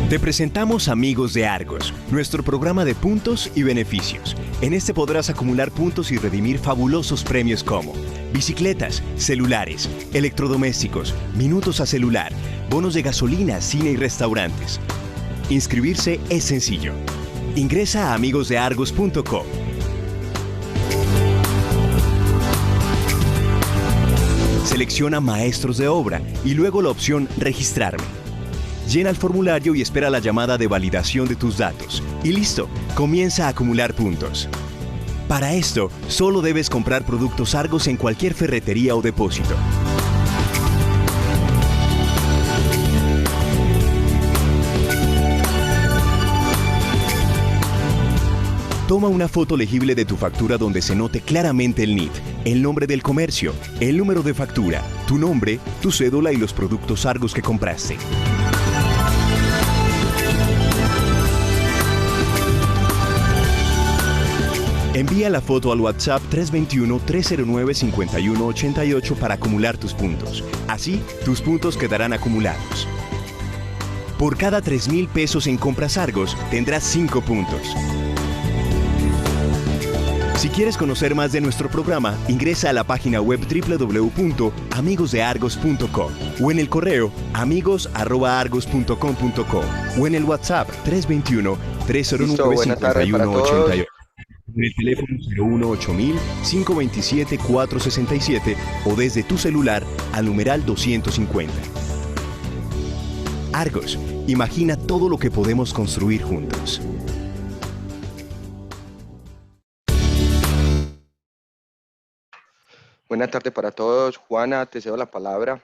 Te presentamos Amigos de Argos, nuestro programa de puntos y beneficios. En este podrás acumular puntos y redimir fabulosos premios como bicicletas, celulares, electrodomésticos, minutos a celular, bonos de gasolina, cine y restaurantes. Inscribirse es sencillo. Ingresa a amigosdeargos.com. Selecciona Maestros de Obra y luego la opción Registrarme. Llena el formulario y espera la llamada de validación de tus datos. Y listo, comienza a acumular puntos. Para esto, solo debes comprar productos Argos en cualquier ferretería o depósito. Toma una foto legible de tu factura donde se note claramente el NIT, el nombre del comercio, el número de factura, tu nombre, tu cédula y los productos Argos que compraste. Envía la foto al WhatsApp 321-309-5188 para acumular tus puntos. Así, tus puntos quedarán acumulados. Por cada 3,000 pesos en compras Argos, tendrás 5 puntos. Si quieres conocer más de nuestro programa, ingresa a la página web www.amigosdeargos.com o en el correo amigos@argos.com.co o en el WhatsApp 321-309-5188. En el teléfono 018-527-467 o desde tu celular al numeral 250. Argos, imagina todo lo que podemos construir juntos. Buenas tardes para todos. Juana, te cedo la palabra.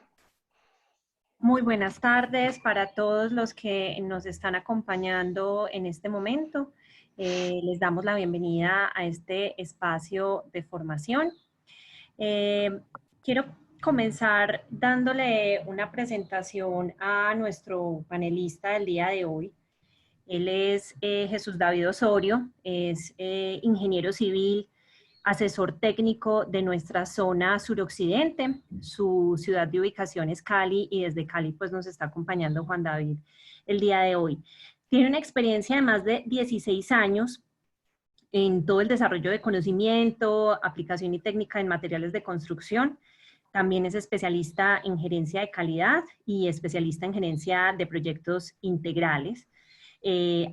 Muy buenas tardes para todos los que nos están acompañando en este momento. Les damos la bienvenida a este espacio de formación. Quiero comenzar dándole una presentación a nuestro panelista del día de hoy. Él es Jesús David Osorio, es ingeniero civil, asesor técnico de nuestra zona suroccidente. Su ciudad de ubicación es Cali y desde Cali pues nos está acompañando Juan David el día de hoy. Tiene una experiencia de más de 16 años en todo el desarrollo de conocimiento, aplicación y técnica en materiales de construcción. También es especialista en gerencia de calidad y especialista en gerencia de proyectos integrales.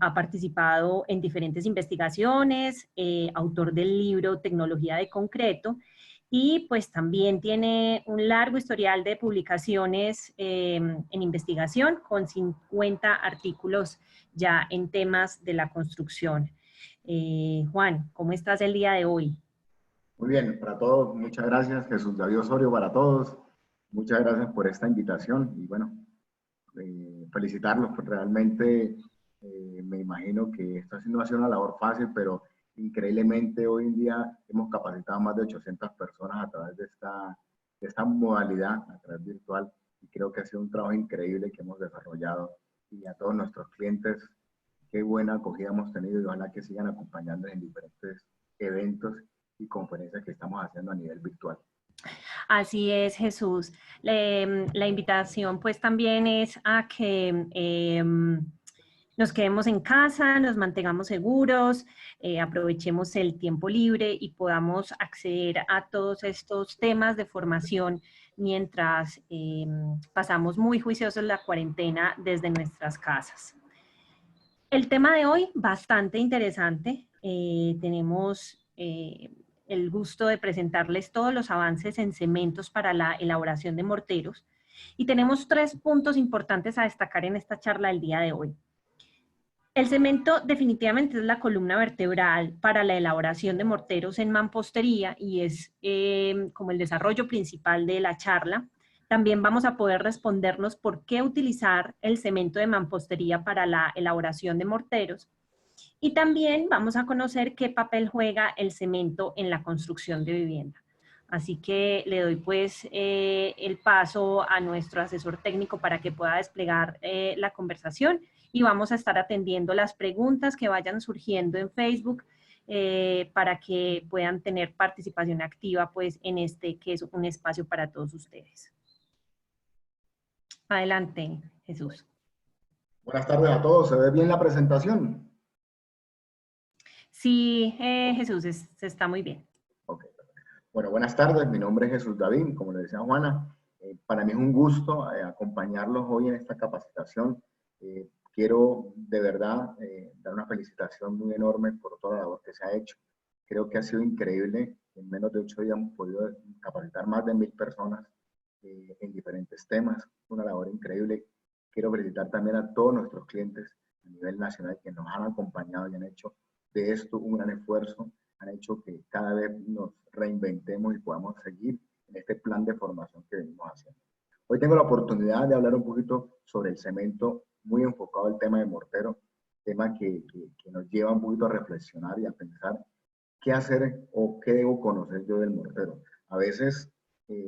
Ha participado en diferentes investigaciones, autor del libro Tecnología de Concreto, y pues también tiene un largo historial de publicaciones en investigación con 50 artículos ya en temas de la construcción. Juan, ¿cómo estás el día de hoy? Muy bien, para todos, muchas gracias. Jesús David Osorio para todos. Muchas gracias por esta invitación y bueno, felicitarlos, pues realmente me imagino que esta no ha sido una labor fácil, pero increíblemente hoy en día hemos capacitado a más de 800 personas a través de esta modalidad, a través virtual, y creo que ha sido un trabajo increíble que hemos desarrollado. Y a todos nuestros clientes, qué buena acogida hemos tenido y ojalá que sigan acompañando en diferentes eventos y conferencias que estamos haciendo a nivel virtual. Así es, Jesús. La invitación pues también es a que nos quedemos en casa, nos mantengamos seguros, aprovechemos el tiempo libre y podamos acceder a todos estos temas de formación mientras pasamos muy juiciosos la cuarentena desde nuestras casas. El tema de hoy, bastante interesante. Tenemos el gusto de presentarles todos los avances en cementos para la elaboración de morteros y tenemos 3 puntos importantes a destacar en esta charla del día de hoy. El cemento definitivamente es la columna vertebral para la elaboración de morteros en mampostería y es como el desarrollo principal de la charla. También vamos a poder respondernos por qué utilizar el cemento de mampostería para la elaboración de morteros. Y también vamos a conocer qué papel juega el cemento en la construcción de vivienda. Así que le doy pues el paso a nuestro asesor técnico para que pueda desplegar la conversación y vamos a estar atendiendo las preguntas que vayan surgiendo en Facebook para que puedan tener participación activa pues en este que es un espacio para todos ustedes. Adelante, Jesús. Buenas tardes a todos. ¿Se ve bien la presentación? Sí, Jesús, se está muy bien. Ok. Bueno, buenas tardes. Mi nombre es Jesús David, como le decía Juana. Para mí es un gusto acompañarlos hoy en esta capacitación. Quiero de verdad dar una felicitación muy enorme por toda la labor que se ha hecho. Creo que ha sido increíble. En menos de 8 días hemos podido capacitar más de 1000 personas en diferentes temas. Una labor increíble. Quiero felicitar también a todos nuestros clientes a nivel nacional que nos han acompañado y han hecho de esto un gran esfuerzo, han hecho que cada vez nos reinventemos y podamos seguir en este plan de formación que venimos haciendo. Hoy tengo la oportunidad de hablar un poquito sobre el cemento, muy enfocado al tema de mortero, tema que nos lleva un poquito a reflexionar y a pensar qué hacer o qué debo conocer yo del mortero. A veces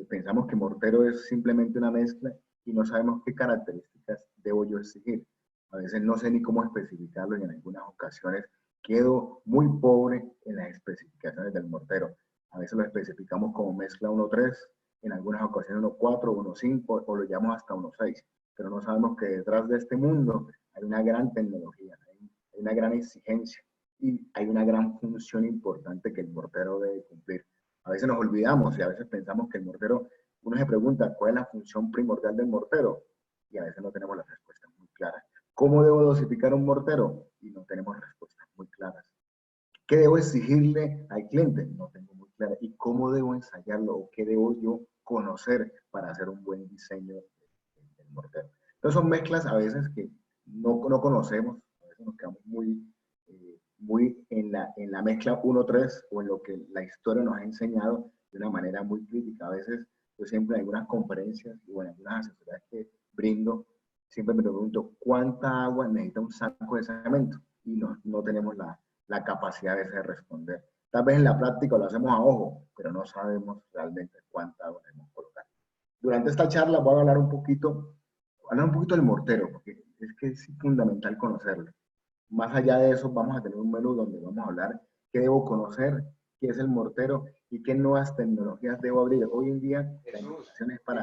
pensamos que mortero es simplemente una mezcla y no sabemos qué características debo yo exigir. A veces no sé ni cómo especificarlo y en algunas ocasiones quedo muy pobre en las especificaciones del mortero. A veces lo especificamos como mezcla 1.3, en algunas ocasiones 1.4, 1.5 o lo llamamos hasta 1.6, pero no sabemos que detrás de este mundo hay una gran tecnología, hay una gran exigencia y hay una gran función importante que el mortero debe cumplir. A veces nos olvidamos y a veces pensamos que el mortero, uno se pregunta cuál es la función primordial del mortero y a veces no tenemos las respuestas muy claras. ¿Cómo debo dosificar un mortero? Y no tenemos respuestas muy claras. ¿Qué debo exigirle al cliente? No tengo muy clara. ¿Y cómo debo ensayarlo? ¿O qué debo yo conocer para hacer un buen diseño del mortero? Entonces son mezclas a veces que no conocemos, a veces nos quedamos muy en la mezcla 1-3 o en lo que la historia nos ha enseñado de una manera muy crítica. A veces yo siempre en algunas conferencias o en algunas asesorías que brindo, siempre me pregunto cuánta agua necesita un saco de cemento y no tenemos la capacidad de responder. Tal vez en la práctica lo hacemos a ojo, pero no sabemos realmente cuánta agua debemos colocar. Durante esta charla voy a hablar un poquito del mortero, porque es que es fundamental conocerlo. Más allá de eso, vamos a tener un menú donde vamos a hablar qué debo conocer, qué es el mortero y qué nuevas tecnologías debo abrir. Hoy en día, la invitación es para...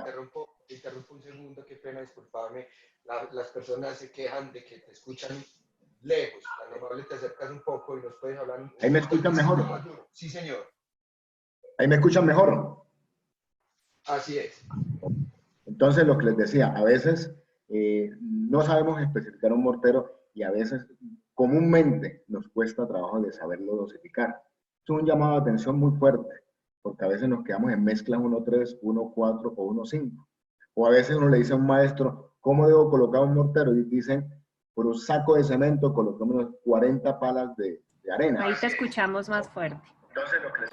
Interrumpo un segundo, qué pena, disculpame. Las personas se quejan de que te escuchan lejos. Tan amable te acercas un poco y nos puedes hablar un ¿Ahí me escuchan mejor? Sí, señor. ¿Ahí me escuchan mejor? Así es. Entonces, lo que les decía, a veces no sabemos especificar un mortero y a veces comúnmente nos cuesta trabajo de saberlo dosificar. Es un llamado de atención muy fuerte, porque a veces nos quedamos en mezclas 1.3, 1.4 o 1.5. O a veces uno le dice a un maestro, ¿cómo debo colocar un mortero? Y dicen, por un saco de cemento colocamos 40 palas de arena. Ahí te escuchamos más fuerte. Entonces, lo que les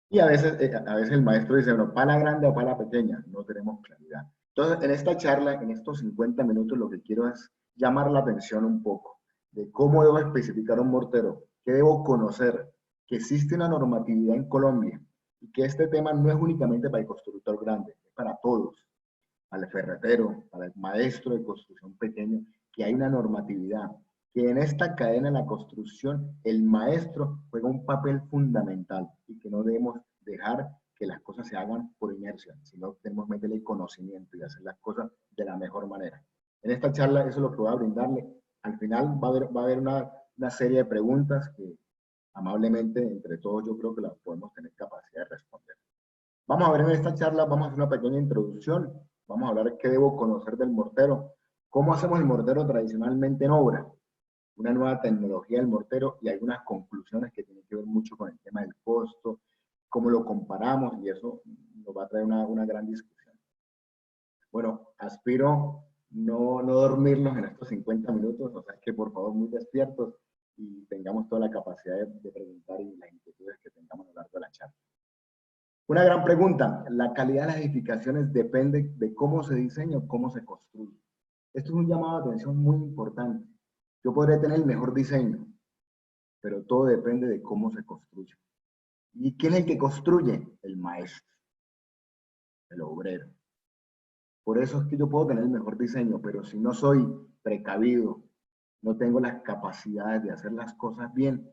y a veces el maestro dice, bueno, pala grande o pala pequeña, no tenemos claridad. Entonces, en esta charla, en estos 50 minutos, lo que quiero es llamar la atención un poco de cómo debo especificar un mortero, qué debo conocer, que existe una normatividad en Colombia y que este tema no es únicamente para el constructor grande, es para todos, para el ferretero, para el maestro de construcción pequeño, que hay una normatividad, que en esta cadena de la construcción el maestro juega un papel fundamental y que no debemos dejar que las cosas se hagan por inercia, sino tenemos que meterle conocimiento y hacer las cosas de la mejor manera. En esta charla eso es lo que voy a brindarle. Al final va a haber una serie de preguntas que amablemente entre todos yo creo que las podemos tener capacidad de responder. Vamos a ver en esta charla, vamos a hacer una pequeña introducción, vamos a hablar qué debo conocer del mortero, cómo hacemos el mortero tradicionalmente en obra, una nueva tecnología del mortero y algunas conclusiones que tienen que ver mucho con el tema del costo, cómo lo comparamos y eso nos va a traer una gran discusión. Bueno, aspiro no dormirnos en estos 50 minutos, o sea que por favor muy despiertos y tengamos toda la capacidad de preguntar y las inquietudes que tengamos a lo largo de la charla. Una gran pregunta, la calidad de las edificaciones depende de cómo se diseña o cómo se construye. Esto es un llamado de atención muy importante. Yo podré tener el mejor diseño, pero todo depende de cómo se construye. ¿Y quién es el que construye? El maestro, el obrero. Por eso es que yo puedo tener el mejor diseño, pero si no soy precavido, no tengo las capacidades de hacer las cosas bien,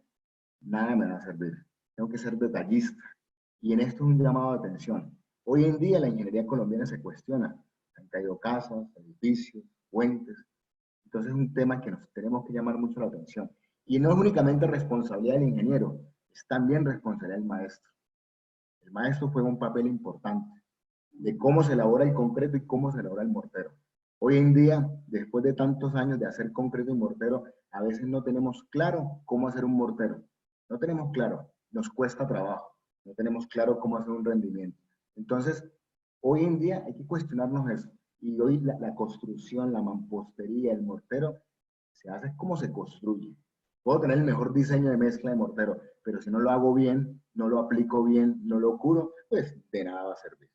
nada me va a servir. Tengo que ser detallista. Y en esto es un llamado de atención. Hoy en día la ingeniería colombiana se cuestiona. Han caído casas, edificios, puentes, Entonces es un tema que nos tenemos que llamar mucho la atención. Y no es únicamente responsabilidad del ingeniero, es también responsabilidad del maestro. El maestro juega un papel importante de cómo se elabora el concreto y cómo se elabora el mortero. Hoy en día, después de tantos años de hacer concreto y mortero, a veces no tenemos claro cómo hacer un mortero. No tenemos claro, nos cuesta trabajo. No tenemos claro cómo hacer un rendimiento. Entonces, hoy en día hay que cuestionarnos eso. Y hoy la construcción, la mampostería, el mortero, se hace como se construye. Puedo tener el mejor diseño de mezcla de mortero, pero si no lo hago bien, no lo aplico bien, no lo curo, pues de nada va a servir.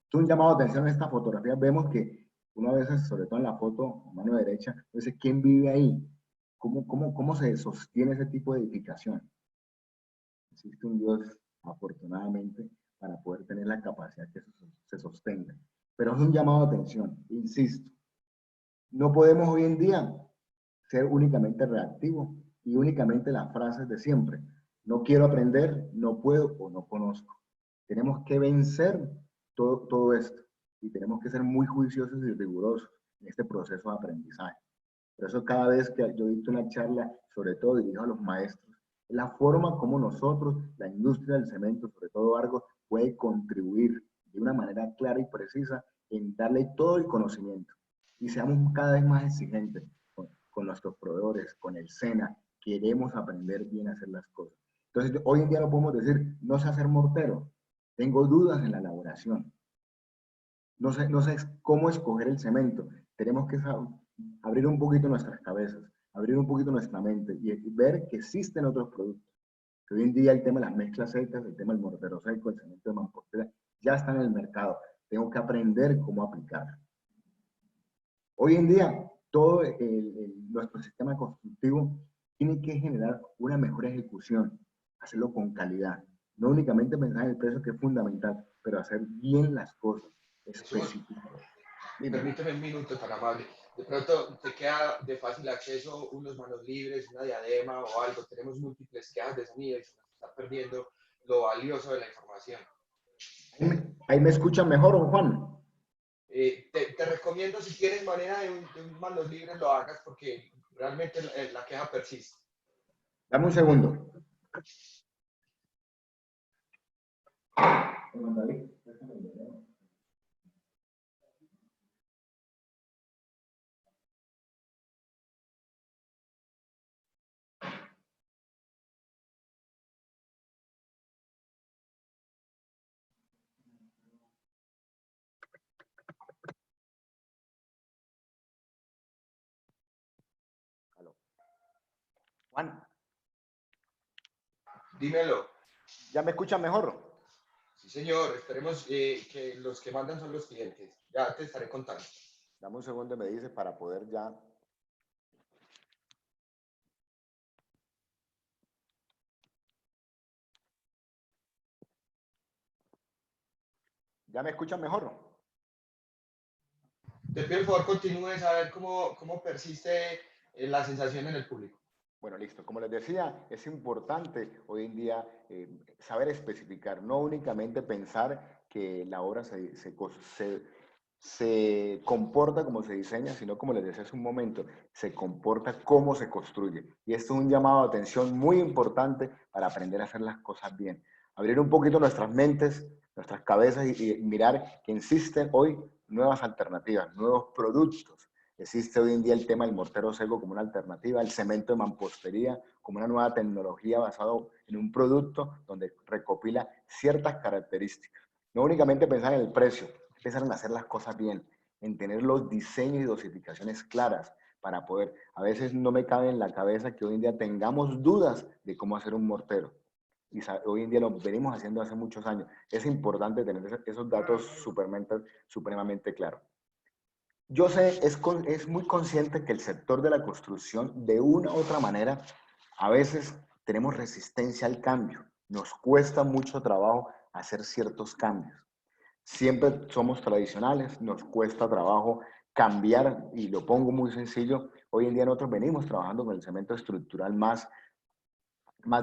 Es un llamado de atención en esta fotografía. Vemos que uno a veces, sobre todo en la foto, mano derecha, dice, ¿quién vive ahí? ¿Cómo se sostiene ese tipo de edificación? Existe un Dios, afortunadamente, para poder tener la capacidad que se sostenga. Pero es un llamado de atención, insisto. No podemos hoy en día ser únicamente reactivos y únicamente las frases de siempre. No quiero aprender, no puedo o no conozco. Tenemos que vencer todo esto y tenemos que ser muy juiciosos y rigurosos en este proceso de aprendizaje. Por eso cada vez que yo dicto una charla, sobre todo dirijo a los maestros, es la forma como nosotros, la industria del cemento, sobre todo Argos, puede contribuir de una manera clara y precisa en darle todo el conocimiento. Y seamos cada vez más exigentes con nuestros proveedores, con el SENA. Queremos aprender bien a hacer las cosas. Entonces, hoy en día no podemos decir, no sé hacer mortero, tengo dudas en la elaboración. No sé cómo escoger el cemento. Tenemos que abrir un poquito nuestras cabezas, abrir un poquito nuestra mente y ver que existen otros productos. Que hoy en día el tema de las mezclas secas, el tema del mortero seco, el cemento de mampostería, ya está en el mercado. Tengo que aprender cómo aplicarlo. Hoy en día, todo nuestro sistema constructivo tiene que generar una mejor ejecución, hacerlo con calidad. No únicamente pensar en el precio, que es fundamental, pero hacer bien las cosas. Permíteme un minuto, tan amable. De pronto te queda de fácil acceso unos manos libres, una diadema o algo. Tenemos múltiples quejas de sonido y se nos está perdiendo lo valioso de la información. ¿Ahí me escuchan mejor, Juan? Te recomiendo, si tienes manera de un manos libres, lo hagas porque realmente la queja persiste. Dame un segundo. Juan. Dímelo. ¿Ya me escuchan mejor? Sí, señor. Esperemos que los que mandan son los clientes. Ya te estaré contando. Dame un segundo, me dices, para poder ya... ¿Ya me escuchan mejor? Te pido el favor, continúes a ver cómo persiste la sensación en el público. Bueno, listo. Como les decía, es importante hoy en día saber especificar, no únicamente pensar que la obra se comporta como se diseña, sino como les decía hace un momento, se comporta como se construye. Y esto es un llamado de atención muy importante para aprender a hacer las cosas bien. Abrir un poquito nuestras mentes, nuestras cabezas y mirar que existen hoy nuevas alternativas, nuevos productos. Existe hoy en día el tema del mortero seco como una alternativa, el cemento de mampostería como una nueva tecnología basada en un producto donde recopila ciertas características. No únicamente pensar en el precio, pensar en hacer las cosas bien, en tener los diseños y dosificaciones claras para poder. A veces no me cabe en la cabeza que hoy en día tengamos dudas de cómo hacer un mortero. Y hoy en día lo venimos haciendo hace muchos años. Es importante tener esos datos supremamente claros. Yo sé, es muy consciente que el sector de la construcción, de una u otra manera, a veces tenemos resistencia al cambio. Nos cuesta mucho trabajo hacer ciertos cambios. Siempre somos tradicionales, nos cuesta trabajo cambiar, y lo pongo muy sencillo. Hoy en día nosotros venimos trabajando con el cemento estructural más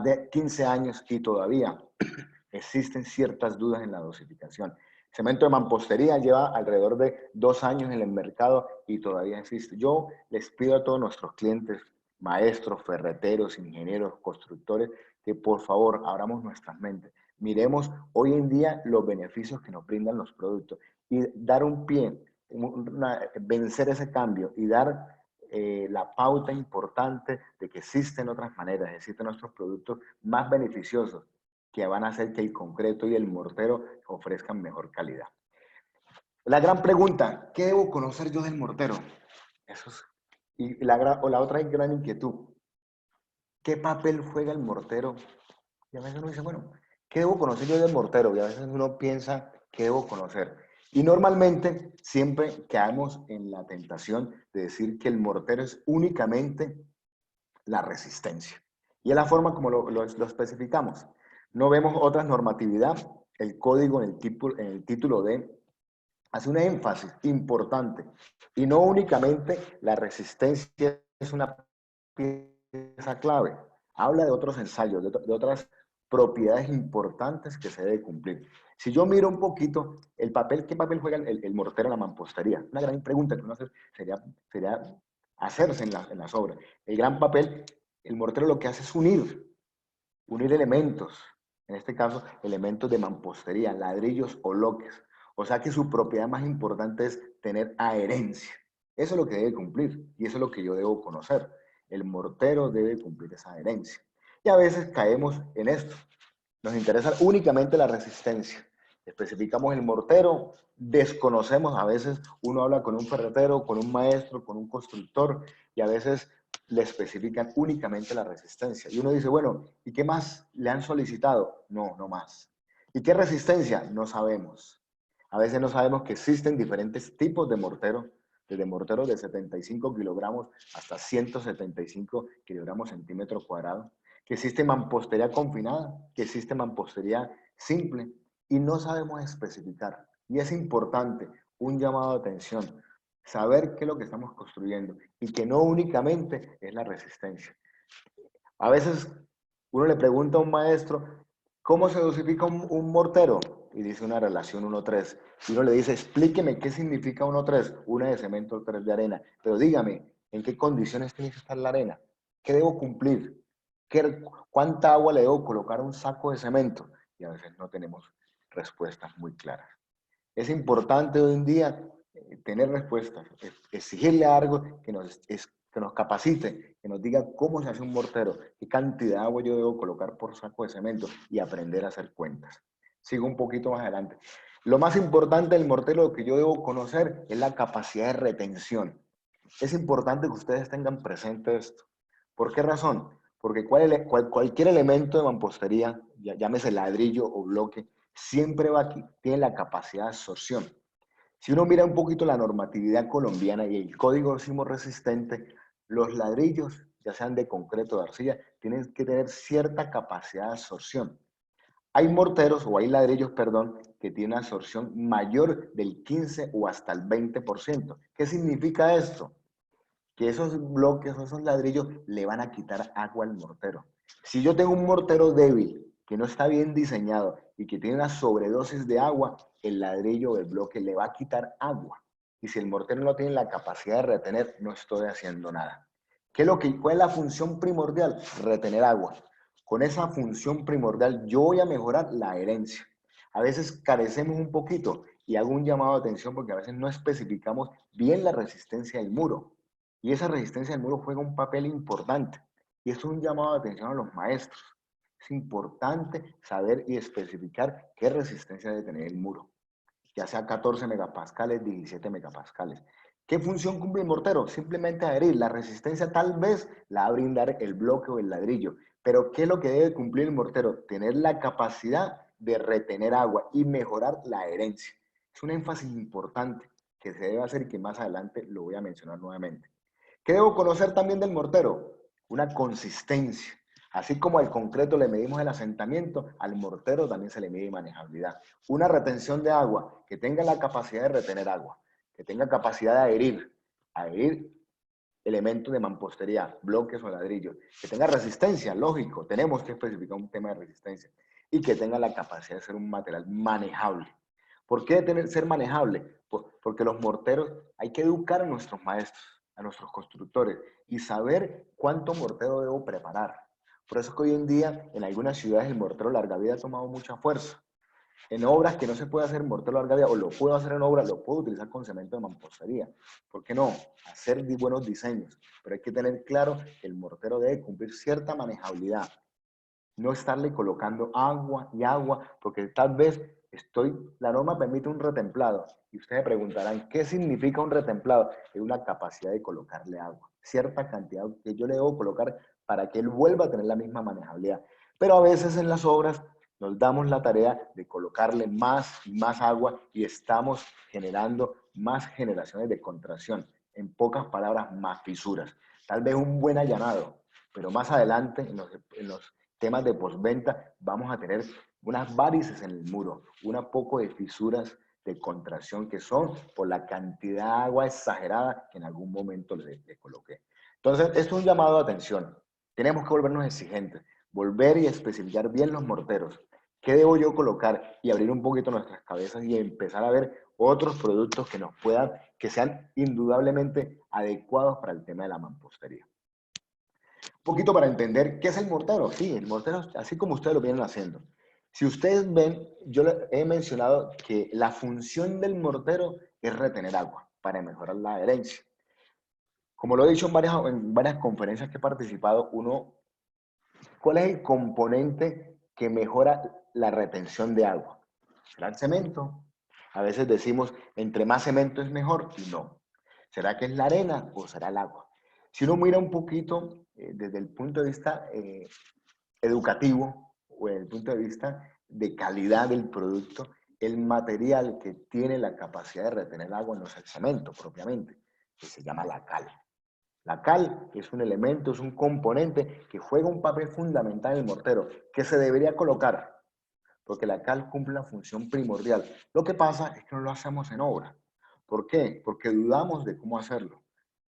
de 15 años y todavía existen ciertas dudas en la dosificación. Cemento de mampostería lleva alrededor de 2 años en el mercado y todavía existe. Yo les pido a todos nuestros clientes, maestros, ferreteros, ingenieros, constructores, que por favor abramos nuestras mentes. Miremos hoy en día los beneficios que nos brindan los productos y dar un pie, vencer ese cambio y dar la pauta importante de que existen otras maneras, existen otros productos más beneficiosos que van a hacer que el concreto y el mortero ofrezcan mejor calidad. La gran pregunta, ¿qué debo conocer yo del mortero? Eso es, y la otra gran inquietud, ¿qué papel juega el mortero? Y a veces uno dice, bueno, ¿qué debo conocer yo del mortero? Y a veces uno piensa, ¿qué debo conocer? Y normalmente siempre caemos en la tentación de decir que el mortero es únicamente la resistencia. Y es la forma como lo especificamos. No vemos otra normatividad. El código en el título D hace un énfasis importante. Y no únicamente la resistencia es una pieza clave. Habla de otros ensayos, de otras propiedades importantes que se debe cumplir. Si yo miro un poquito el papel, ¿qué papel juega el mortero en la mampostería? Una gran pregunta que uno hace sería hacerse en las obras. El gran papel, el mortero lo que hace es unir elementos, en este caso elementos de mampostería, ladrillos o bloques. O sea que su propiedad más importante es tener adherencia. Eso es lo que debe cumplir y eso es lo que yo debo conocer. El mortero debe cumplir esa adherencia. Y a veces caemos en esto. Nos interesa únicamente la resistencia. Especificamos el mortero, desconocemos, a veces uno habla con un ferretero, con un maestro, con un constructor y a veces le especifican únicamente la resistencia. Y uno dice, bueno, ¿y qué más le han solicitado? No, no más. ¿Y qué resistencia? No sabemos. A veces no sabemos que existen diferentes tipos de mortero, desde morteros de 75 kilogramos hasta 175 kilogramos centímetro cuadrado, que existe mampostería confinada, que existe mampostería simple, y no sabemos especificar. Y es importante un llamado de atención, saber qué es lo que estamos construyendo y que no únicamente es la resistencia. A veces uno le pregunta a un maestro, ¿cómo se dosifica un mortero? Y dice una relación 1:3. Y uno le dice, explíqueme qué significa 1:3, una de cemento, 3 de arena. Pero dígame, ¿en qué condiciones tiene que estar la arena? ¿Qué debo cumplir? ¿Cuánta agua le debo colocar a un saco de cemento? Y a veces no tenemos respuestas muy claras. Es importante hoy en día tener respuestas, exigirle algo que nos capacite, que nos diga cómo se hace un mortero, qué cantidad de agua yo debo colocar por saco de cemento y aprender a hacer cuentas. Sigo un poquito más adelante. Lo más importante del mortero que yo debo conocer es la capacidad de retención. Es importante que ustedes tengan presente esto. ¿Por qué razón? Porque cualquier elemento de mampostería, llámese ladrillo o bloque, siempre tiene la capacidad de absorción. Si uno mira un poquito la normatividad colombiana y el código sismo resistente, los ladrillos, ya sean de concreto o de arcilla, tienen que tener cierta capacidad de absorción. Hay morteros o hay ladrillos, perdón, que tienen una absorción mayor del 15 o hasta el 20%. ¿Qué significa esto? Que esos bloques o esos ladrillos le van a quitar agua al mortero. Si yo tengo un mortero débil, que no está bien diseñado y que tiene una sobredosis de agua, el ladrillo o el bloque le va a quitar agua. Y si el mortero no tiene la capacidad de retener, no estoy haciendo nada. ¿Cuál es la función primordial? Retener agua. Con esa función primordial yo voy a mejorar la adherencia. A veces carecemos un poquito y hago un llamado de atención porque a veces no especificamos bien la resistencia del muro. Y esa resistencia del muro juega un papel importante. Y esto es un llamado de atención a los maestros. Es importante saber y especificar qué resistencia debe tener el muro. Ya sea 14 megapascales, 17 megapascales. ¿Qué función cumple el mortero? Simplemente adherir. La resistencia tal vez la va a brindar el bloque o el ladrillo. Pero ¿qué es lo que debe cumplir el mortero? Tener la capacidad de retener agua y mejorar la adherencia. Es un énfasis importante que se debe hacer y que más adelante lo voy a mencionar nuevamente. ¿Qué debo conocer también del mortero? Una consistencia. Así como al concreto le medimos el asentamiento, al mortero también se le mide manejabilidad. Una retención de agua, que tenga la capacidad de retener agua, que tenga capacidad de adherir elementos de mampostería, bloques o ladrillos, que tenga resistencia, lógico, tenemos que especificar un tema de resistencia, y que tenga la capacidad de ser un material manejable. ¿Por qué ser manejable? Porque los morteros, hay que educar a nuestros maestros, a nuestros constructores y saber cuánto mortero debo preparar. Por eso es que hoy en día en algunas ciudades el mortero larga vida ha tomado mucha fuerza. En obras que no se puede hacer mortero larga vida, o lo puedo hacer en obra, lo puedo utilizar con cemento de mampostería. ¿Por qué no? Hacer buenos diseños. Pero hay que tener claro que el mortero debe cumplir cierta manejabilidad. No estarle colocando agua y agua, porque tal vez la norma permite un retemplado. Y ustedes me preguntarán, ¿qué significa un retemplado? Es una capacidad de colocarle agua. Cierta cantidad que yo le debo colocar para que él vuelva a tener la misma manejabilidad. Pero a veces en las obras nos damos la tarea de colocarle más y más agua y estamos generando más generaciones de contracción. En pocas palabras, más fisuras. Tal vez un buen allanado, pero más adelante en los temas de postventa vamos a tener unas varices en el muro, un poco de fisuras de contracción que son por la cantidad de agua exagerada que en algún momento le coloqué. Entonces, esto es un llamado de atención. Tenemos que volvernos exigentes, volver y especificar bien los morteros. ¿Qué debo yo colocar? Y abrir un poquito nuestras cabezas y empezar a ver otros productos que nos puedan, que sean indudablemente adecuados para el tema de la mampostería. Un poquito para entender qué es el mortero. Sí, el mortero, así como ustedes lo vienen haciendo. Si ustedes ven, yo he mencionado que la función del mortero es retener agua para mejorar la adherencia. Como lo he dicho en varias conferencias que he participado, ¿cuál es el componente que mejora la retención de agua? ¿Será el cemento? A veces decimos, entre más cemento es mejor, y no. ¿Será que es la arena o será el agua? Si uno mira un poquito desde el punto de vista educativo o desde el punto de vista de calidad del producto, el material que tiene la capacidad de retener agua no es el cemento propiamente, que se llama la cal. La cal es un elemento, es un componente que juega un papel fundamental en el mortero, que se debería colocar, porque la cal cumple una función primordial. Lo que pasa es que no lo hacemos en obra. ¿Por qué? Porque dudamos de cómo hacerlo.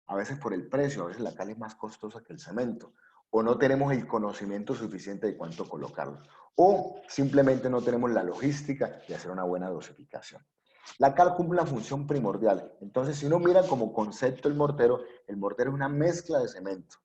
A veces por el precio, a veces la cal es más costosa que el cemento, o no tenemos el conocimiento suficiente de cuánto colocarlo, o simplemente no tenemos la logística de hacer una buena dosificación. La cal cumple una función primordial. Entonces, si uno mira como concepto el mortero es una mezcla de cemento,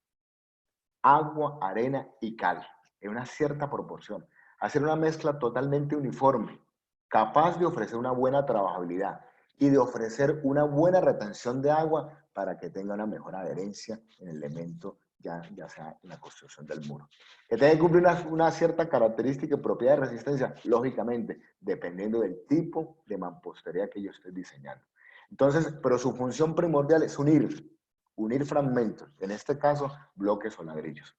agua, arena y cal, en una cierta proporción. Hacer una mezcla totalmente uniforme, capaz de ofrecer una buena trabajabilidad y de ofrecer una buena retención de agua para que tenga una mejor adherencia en el elemento, ya sea en la construcción del muro. Que tenga que cumplir una cierta característica y propiedad de resistencia, lógicamente, dependiendo del tipo de mampostería que yo esté diseñando. Entonces, pero su función primordial es unir fragmentos, en este caso, bloques o ladrillos.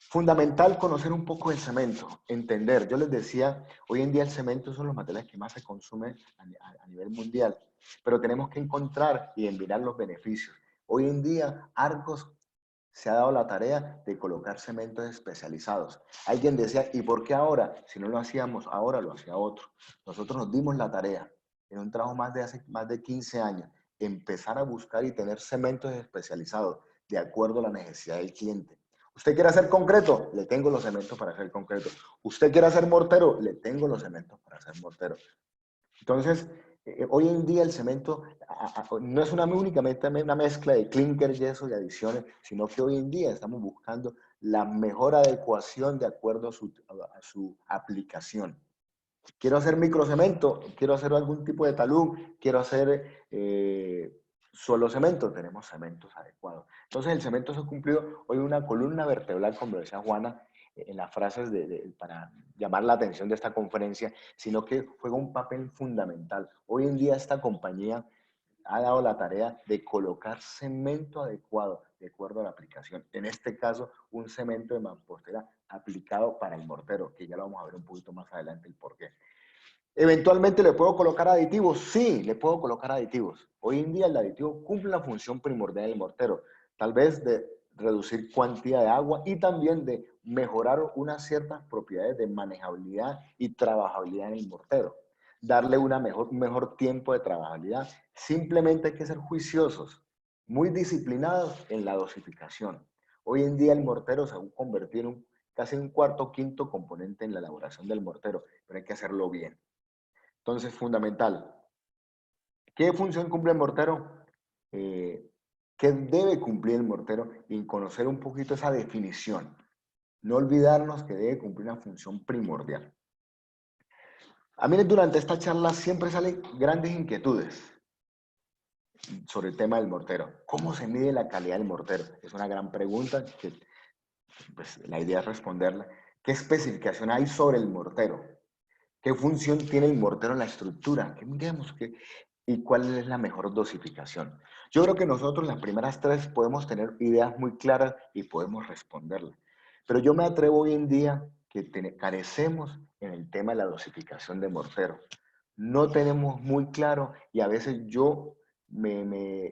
Fundamental conocer un poco del cemento, entender. Yo les decía, hoy en día el cemento son los materiales que más se consumen a nivel mundial, pero tenemos que encontrar y mirar los beneficios. Hoy en día, Argos se ha dado la tarea de colocar cementos especializados. Alguien decía, ¿y por qué ahora? Si no lo hacíamos ahora, lo hacía otro. Nosotros nos dimos la tarea, en un trabajo hace más de 15 años, empezar a buscar y tener cementos especializados de acuerdo a la necesidad del cliente. ¿Usted quiere hacer concreto? Le tengo los cementos para hacer concreto. ¿Usted quiere hacer mortero? Le tengo los cementos para hacer mortero. Entonces, hoy en día el cemento no es únicamente una mezcla de clinker, yeso y adiciones, sino que hoy en día estamos buscando la mejor adecuación de acuerdo a su aplicación. Quiero hacer microcemento, quiero hacer algún tipo de talud, quiero hacer solo cemento, tenemos cementos adecuados. Entonces el cemento se ha cumplido hoy una columna vertebral, como decía Juana, en las frases para llamar la atención de esta conferencia, sino que juega un papel fundamental. Hoy en día esta compañía ha dado la tarea de colocar cemento adecuado de acuerdo a la aplicación. En este caso, un cemento de mampostería aplicado para el mortero, que ya lo vamos a ver un poquito más adelante el porqué. ¿Eventualmente le puedo colocar aditivos? Sí, le puedo colocar aditivos. Hoy en día el aditivo cumple la función primordial del mortero, tal vez de reducir cantidad de agua y también de mejorar unas ciertas propiedades de manejabilidad y trabajabilidad en el mortero. Darle un mejor tiempo de trabajabilidad. Simplemente hay que ser juiciosos, muy disciplinados en la dosificación. Hoy en día el mortero se ha convertido en casi un cuarto o quinto componente en la elaboración del mortero, pero hay que hacerlo bien. Entonces, fundamental. ¿Qué función cumple el mortero? ¿Qué debe cumplir el mortero? Y conocer un poquito esa definición. No olvidarnos que debe cumplir una función primordial. A mí durante esta charla siempre salen grandes inquietudes sobre el tema del mortero. ¿Cómo se mide la calidad del mortero? Es una gran pregunta que pues, la idea es responderla. ¿Qué especificación hay sobre el mortero? ¿Qué función tiene el mortero en la estructura? ¿Y cuál es la mejor dosificación? Yo creo que nosotros las primeras tres podemos tener ideas muy claras y podemos responderlas. Pero yo me atrevo hoy en día que carecemos en el tema de la dosificación de mortero. No tenemos muy claro y a veces yo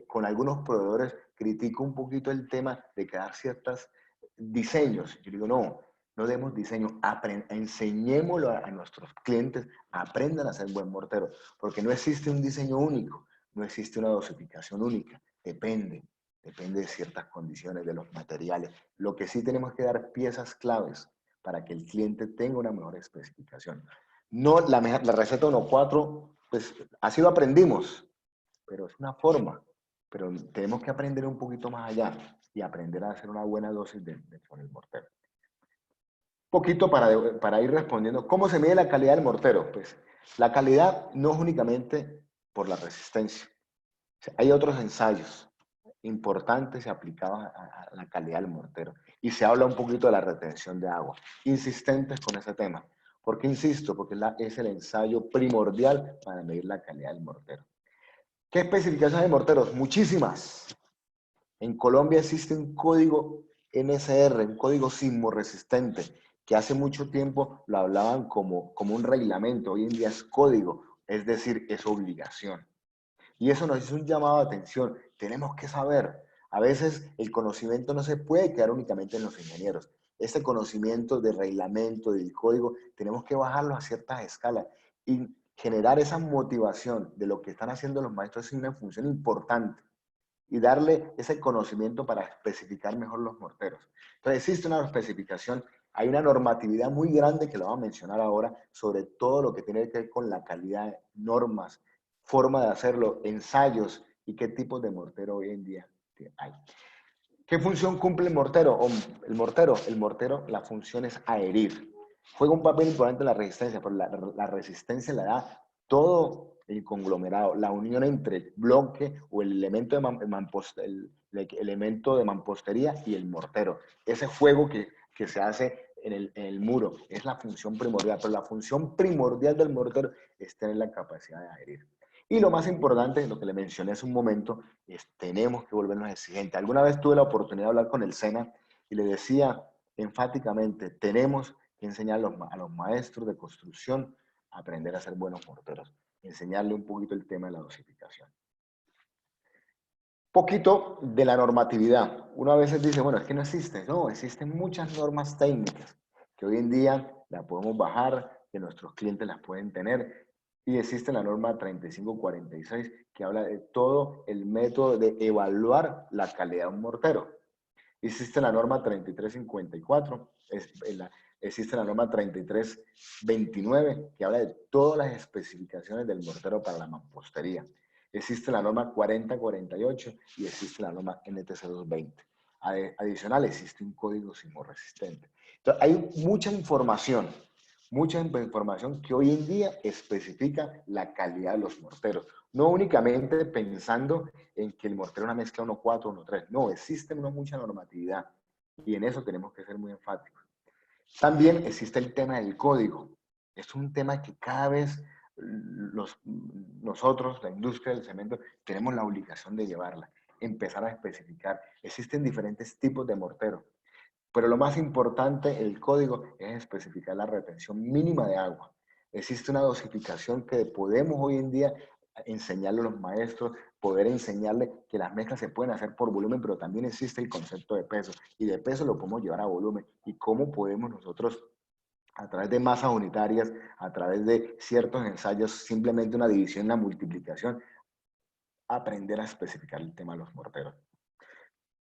con algunos proveedores critico un poquito el tema de crear ciertos diseños. Yo digo, no demos diseño, enseñémoslo a nuestros clientes, aprendan a hacer buen mortero, porque no existe un diseño único, no existe una dosificación única, depende de ciertas condiciones, de los materiales. Lo que sí tenemos que dar piezas claves para que el cliente tenga una mejor especificación. No la receta 1.4, pues así lo aprendimos, pero es una forma, pero tenemos que aprender un poquito más allá y aprender a hacer una buena dosis con el mortero. Poquito para ir respondiendo. ¿Cómo se mide la calidad del mortero? Pues la calidad no es únicamente por la resistencia. O sea, hay otros ensayos importantes y aplicados a la calidad del mortero. Y se habla un poquito de la retención de agua. Insistentes con ese tema. ¿Por qué insisto? Porque es el ensayo primordial para medir la calidad del mortero. ¿Qué especificaciones de morteros? Muchísimas. En Colombia existe un código NSR, un código sismorresistente, que hace mucho tiempo lo hablaban como un reglamento, hoy en día es código, es decir, es obligación. Y eso nos hizo un llamado de atención, tenemos que saber, a veces el conocimiento no se puede quedar únicamente en los ingenieros, ese conocimiento de reglamento, del código, tenemos que bajarlo a ciertas escalas y generar esa motivación de lo que están haciendo los maestros es una función importante y darle ese conocimiento para especificar mejor los morteros. Entonces existe una especificación, hay una normatividad muy grande que lo vamos a mencionar ahora sobre todo lo que tiene que ver con la calidad, normas, forma de hacerlo, ensayos y qué tipos de mortero hoy en día hay. ¿Qué función cumple el mortero? El mortero, la función es adherir. Juega un papel importante en la resistencia, pero la resistencia la da todo el conglomerado, la unión entre el bloque o el elemento de mampostería y el mortero. Ese juego que se hace en el muro es la función primordial, pero la función primordial del mortero es tener la capacidad de adherir. Y lo más importante, lo que le mencioné hace un momento, es tenemos que volvernos exigentes. Alguna vez tuve la oportunidad de hablar con el SENA y le decía enfáticamente, tenemos que enseñar a los maestros de construcción a aprender a ser buenos morteros, enseñarle un poquito el tema de la dosificación. Poquito de la normatividad. Uno a veces dice, bueno, es que no existe. No, existen muchas normas técnicas que hoy en día las podemos bajar, que nuestros clientes las pueden tener. Y existe la norma 3546 que habla de todo el método de evaluar la calidad de un mortero. Existe la norma 3354, existe la norma 3329 que habla de todas las especificaciones del mortero para la mampostería. Existe la norma 4048 y existe la norma NTC 220. Adicional, existe un código sismorresistente. Entonces, hay mucha información que hoy en día especifica la calidad de los morteros. No únicamente pensando en que el mortero es una mezcla 1.4, 1.3. No, existe mucha normatividad y en eso tenemos que ser muy enfáticos. También existe el tema del código. Es un tema que cada vez nosotros, la industria del cemento, tenemos la obligación de llevarla, empezar a especificar. Existen diferentes tipos de mortero, pero lo más importante, el código, es especificar la retención mínima de agua. Existe una dosificación que podemos hoy en día enseñarle a los maestros, poder enseñarle que las mezclas se pueden hacer por volumen, pero también existe el concepto de peso, y de peso lo podemos llevar a volumen, y cómo podemos nosotros, a través de masas unitarias, a través de ciertos ensayos, simplemente una división, una multiplicación, aprender a especificar el tema de los morteros.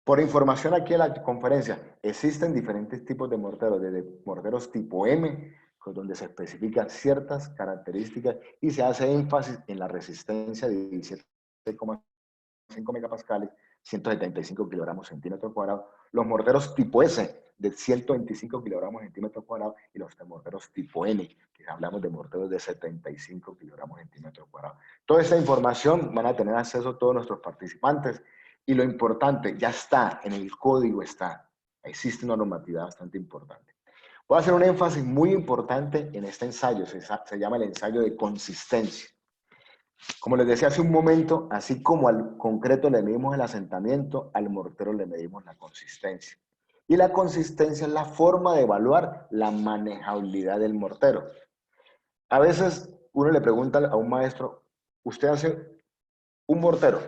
Por información aquí en la conferencia, existen diferentes tipos de morteros, desde morteros tipo M, donde se especifican ciertas características y se hace énfasis en la resistencia de 17,5 megapascales, 175 kilogramos centímetro cuadrado, los morteros tipo S de 125 kilogramos centímetro cuadrado y los morteros tipo N, que hablamos de morteros de 75 kilogramos centímetro cuadrado. Toda esta información van a tener acceso todos nuestros participantes y lo importante, ya está, en el código está, existe una normatividad bastante importante. Voy a hacer un énfasis muy importante en este ensayo, se llama el ensayo de consistencia. Como les decía hace un momento, así como al concreto le medimos el asentamiento, al mortero le medimos la consistencia. Y la consistencia es la forma de evaluar la manejabilidad del mortero. A veces uno le pregunta a un maestro, usted hace un mortero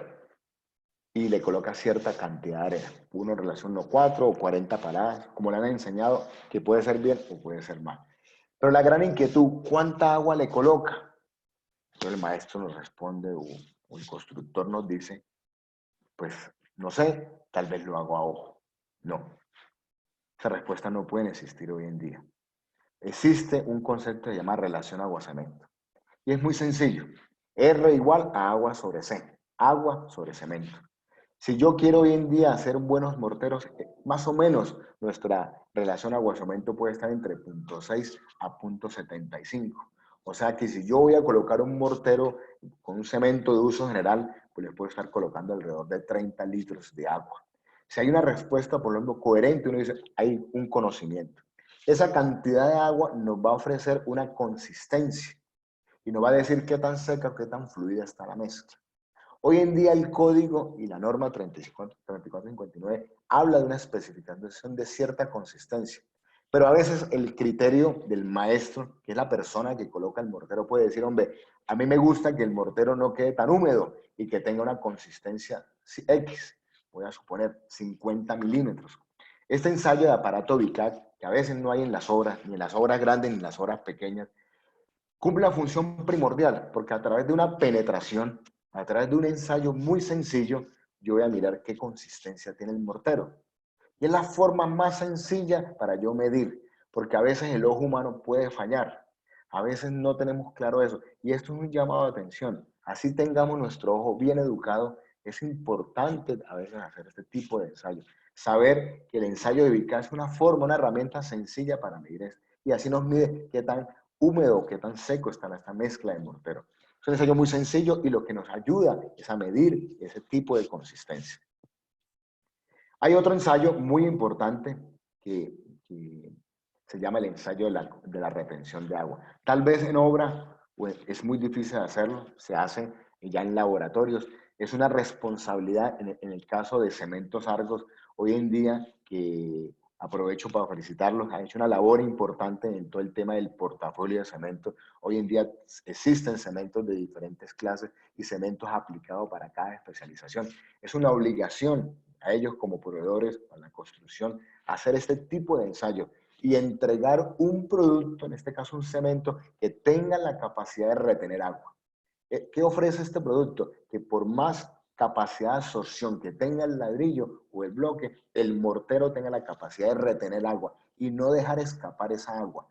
y le coloca cierta cantidad de arena, uno en relación a 4 o 40 paradas, como le han enseñado, que puede ser bien o puede ser mal. Pero la gran inquietud, ¿cuánta agua le coloca? Entonces el maestro nos responde o el constructor nos dice, pues no sé, tal vez lo hago a ojo. No, esa respuesta no puede existir hoy en día. Existe un concepto que se llama relación agua-cemento. Y es muy sencillo. R igual a agua sobre C, agua sobre cemento. Si yo quiero hoy en día hacer buenos morteros, más o menos nuestra relación agua-cemento puede estar entre 0.6 a 0.75. O sea que si yo voy a colocar un mortero con un cemento de uso general, pues le puedo estar colocando alrededor de 30 litros de agua. Si hay una respuesta, por lo menos coherente, uno dice, hay un conocimiento. Esa cantidad de agua nos va a ofrecer una consistencia y nos va a decir qué tan seca o qué tan fluida está la mezcla. Hoy en día el código y la norma 3459 habla de una especificación de cierta consistencia, pero a veces el criterio del maestro, que es la persona que coloca el mortero, puede decir, hombre, a mí me gusta que el mortero no quede tan húmedo y que tenga una consistencia X, voy a suponer 50 milímetros. Este ensayo de aparato BICAC, que a veces no hay en las obras, ni en las obras grandes ni en las obras pequeñas, cumple la función primordial, porque a través de una penetración, a través de un ensayo muy sencillo, yo voy a mirar qué consistencia tiene el mortero. Y es la forma más sencilla para yo medir, porque a veces el ojo humano puede fallar. A veces no tenemos claro eso. Y esto es un llamado de atención. Así tengamos nuestro ojo bien educado, es importante a veces hacer este tipo de ensayo. Saber que el ensayo de Vicat es una forma, una herramienta sencilla para medir esto. Y así nos mide qué tan húmedo, qué tan seco está esta mezcla de mortero. Es un ensayo muy sencillo y lo que nos ayuda es a medir ese tipo de consistencia. Hay otro ensayo muy importante que se llama el ensayo de la retención de agua. Tal vez en obra pues, es muy difícil hacerlo, se hace ya en laboratorios. Es una responsabilidad en el caso de Cementos Argos, hoy en día que aprovecho para felicitarlos, han hecho una labor importante en todo el tema del portafolio de cementos. Hoy en día existen cementos de diferentes clases y cementos aplicados para cada especialización. Es una obligación a ellos como proveedores a la construcción hacer este tipo de ensayo y entregar un producto, en este caso un cemento, que tenga la capacidad de retener agua. ¿Qué ofrece este producto? Que por más capacidad de absorción que tenga el ladrillo o el bloque, el mortero tenga la capacidad de retener agua y no dejar escapar esa agua.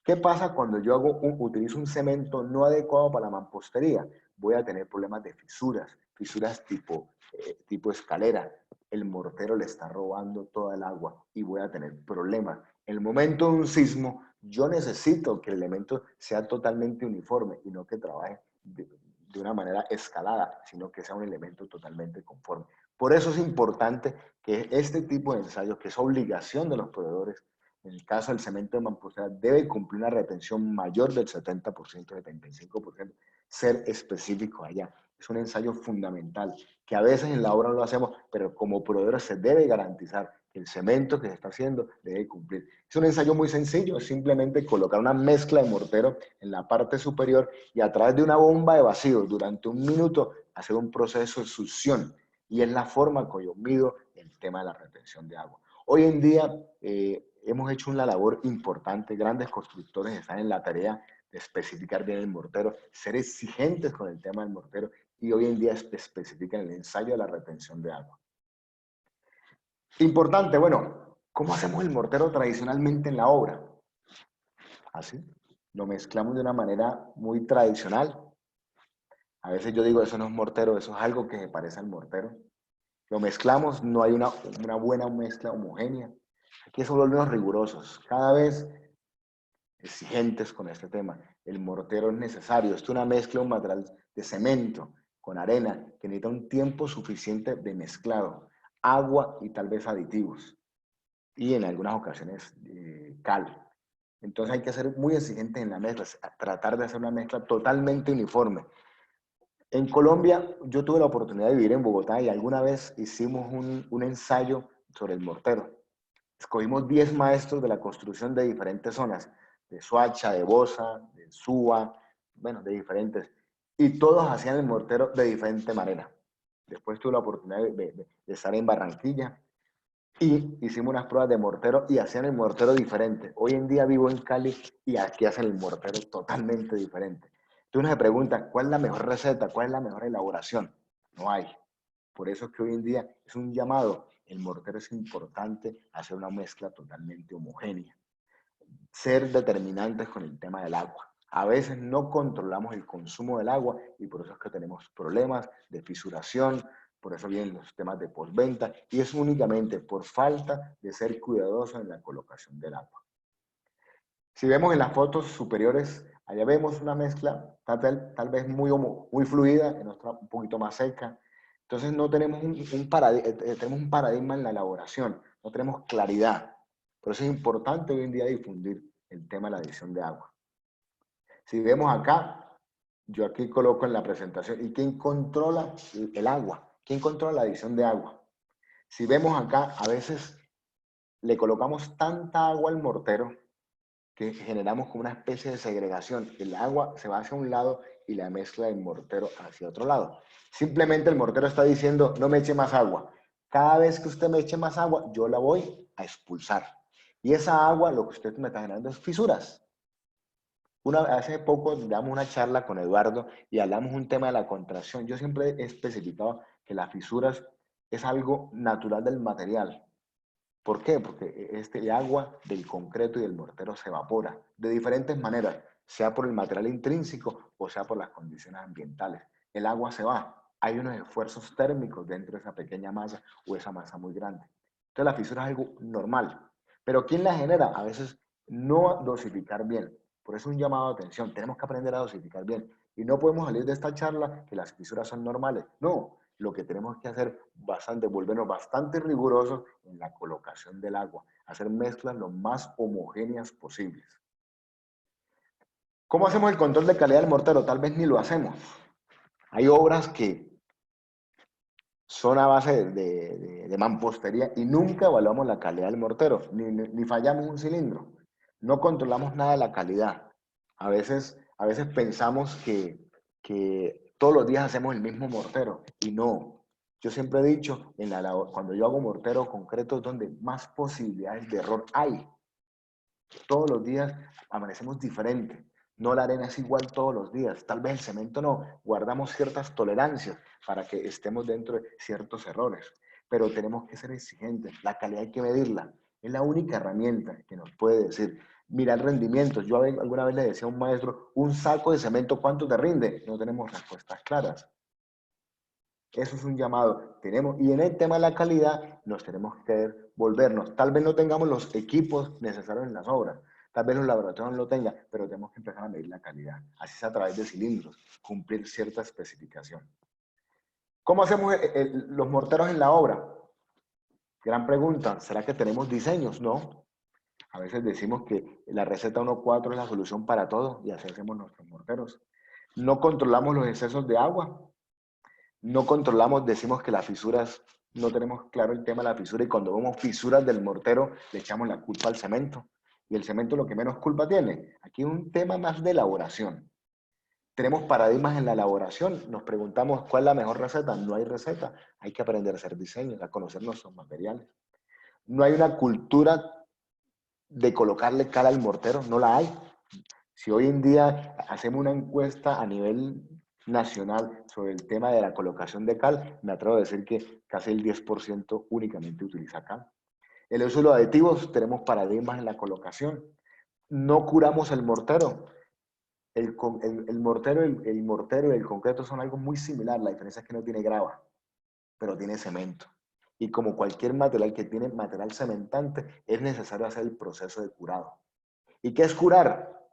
¿Qué pasa cuando yo utilizo un cemento no adecuado para la mampostería? Voy a tener problemas de fisuras tipo escalera. El mortero le está robando toda el agua y voy a tener problemas. En el momento de un sismo, yo necesito que el elemento sea totalmente uniforme y no que trabaje de una manera escalada, sino que sea un elemento totalmente conforme. Por eso es importante que este tipo de ensayos, que es obligación de los proveedores, en el caso del cemento de mampostería, debe cumplir una retención mayor del 70%, 75%, ser específico allá. Es un ensayo fundamental, que a veces en la obra no lo hacemos, pero como proveedores se debe garantizar que el cemento que se está haciendo debe cumplir. Es un ensayo muy sencillo, es simplemente colocar una mezcla de mortero en la parte superior y a través de una bomba de vacío durante 1 minuto hacer un proceso de succión. Y es la forma que yo mido el tema de la retención de agua. Hoy en día hemos hecho una labor importante, grandes constructores están en la tarea de especificar bien el mortero, ser exigentes con el tema del mortero y hoy en día especifican el ensayo de la retención de agua. Importante, bueno, ¿cómo hacemos el mortero tradicionalmente en la obra? Así, lo mezclamos de una manera muy tradicional. A veces yo digo, eso no es mortero, eso es algo que se parece al mortero. Lo mezclamos, no hay una buena mezcla homogénea. Aquí son los rigurosos, cada vez exigentes con este tema. El mortero es necesario, esto es una mezcla, un material de cemento con arena que necesita un tiempo suficiente de mezclado, agua y tal vez aditivos, y en algunas ocasiones cal. Entonces hay que ser muy exigentes en la mezcla, tratar de hacer una mezcla totalmente uniforme. En Colombia, yo tuve la oportunidad de vivir en Bogotá y alguna vez hicimos un ensayo sobre el mortero. Escogimos 10 maestros de la construcción de diferentes zonas, de Soacha, de Bosa, de Suba, bueno, de diferentes. Y todos hacían el mortero de diferente manera. Después tuve la oportunidad de estar en Barranquilla y hicimos unas pruebas de mortero y hacían el mortero diferente. Hoy en día vivo en Cali y aquí hacen el mortero totalmente diferente. Entonces uno se pregunta, ¿cuál es la mejor receta? ¿Cuál es la mejor elaboración? No hay. Por eso es que hoy en día es un llamado. El mortero es importante hacer una mezcla totalmente homogénea. Ser determinantes con el tema del agua. A veces no controlamos el consumo del agua y por eso es que tenemos problemas de fisuración, por eso vienen los temas de postventa y es únicamente por falta de ser cuidadosos en la colocación del agua. Si vemos en las fotos superiores, allá vemos una mezcla tal vez muy fluida, en otra un poquito más seca. Entonces no tenemos tenemos un paradigma en la elaboración, no tenemos claridad. Por eso es importante hoy en día difundir el tema de la adición de agua. Si vemos acá, yo aquí coloco en la presentación, ¿y quién controla el agua? ¿Quién controla la adición de agua? Si vemos acá, a veces le colocamos tanta agua al mortero que generamos como una especie de segregación. El agua se va hacia un lado y la mezcla del mortero hacia otro lado. Simplemente el mortero está diciendo, no me eche más agua. Cada vez que usted me eche más agua, yo la voy a expulsar. Y esa agua, lo que usted me está generando es fisuras. Hace poco damos una charla con Eduardo y hablamos un tema de la contracción. Yo siempre he especificado que las fisuras es algo natural del material. ¿Por qué? Porque este agua del concreto y del mortero se evapora de diferentes maneras, sea por el material intrínseco o sea por las condiciones ambientales. El agua se va. Hay unos esfuerzos térmicos dentro de esa pequeña masa o esa masa muy grande. Entonces la fisura es algo normal. Pero ¿quién la genera? A veces no dosificar bien. Por eso un llamado de atención. Tenemos que aprender a dosificar bien. Y no podemos salir de esta charla que las fisuras son normales. No, lo que tenemos que hacer volvernos bastante rigurosos en la colocación del agua, hacer mezclas lo más homogéneas posibles. ¿Cómo hacemos el control de calidad del mortero? Tal vez ni lo hacemos. Hay obras que son a base de mampostería y nunca evaluamos la calidad del mortero, ni fallamos un cilindro. No controlamos nada de la calidad. A veces pensamos que todos los días hacemos el mismo mortero y no. Yo siempre he dicho, cuando yo hago mortero concreto es donde más posibilidades de error hay. Todos los días amanecemos diferente. No la arena es igual todos los días. Tal vez el cemento no. Guardamos ciertas tolerancias para que estemos dentro de ciertos errores. Pero tenemos que ser exigentes. La calidad hay que medirla. Es la única herramienta que nos puede decir, mira el rendimiento. Yo alguna vez le decía a un maestro, un saco de cemento, ¿cuánto te rinde? No tenemos respuestas claras. Eso es un llamado. Y en el tema de la calidad, nos tenemos que volvernos. Tal vez no tengamos los equipos necesarios en las obras. Tal vez los laboratorios no lo tengan, pero tenemos que empezar a medir la calidad. Así es a través de cilindros, cumplir cierta especificación. ¿Cómo hacemos los morteros en la obra? Gran pregunta. ¿Será que tenemos diseños? No. A veces decimos que la receta 1.4 es la solución para todo y así hacemos nuestros morteros. No controlamos los excesos de agua. No controlamos, decimos que las fisuras, no tenemos claro el tema de la fisura y cuando vemos fisuras del mortero le echamos la culpa al cemento. Y el cemento lo que menos culpa tiene. Aquí es un tema más de elaboración. Tenemos paradigmas en la elaboración. Nos preguntamos cuál es la mejor receta. No hay receta. Hay que aprender a hacer diseños, a conocer nuestros materiales. No hay una cultura de colocarle cal al mortero. No la hay. Si hoy en día hacemos una encuesta a nivel nacional sobre el tema de la colocación de cal, me atrevo a decir que casi el 10% únicamente utiliza cal. El uso de los aditivos, tenemos paradigmas en la colocación. No curamos el mortero. el mortero y el concreto son algo muy similar. La diferencia es que no tiene grava, pero tiene cemento. Y como cualquier material que tiene material cementante, es necesario hacer el proceso de curado. ¿Y qué es curar?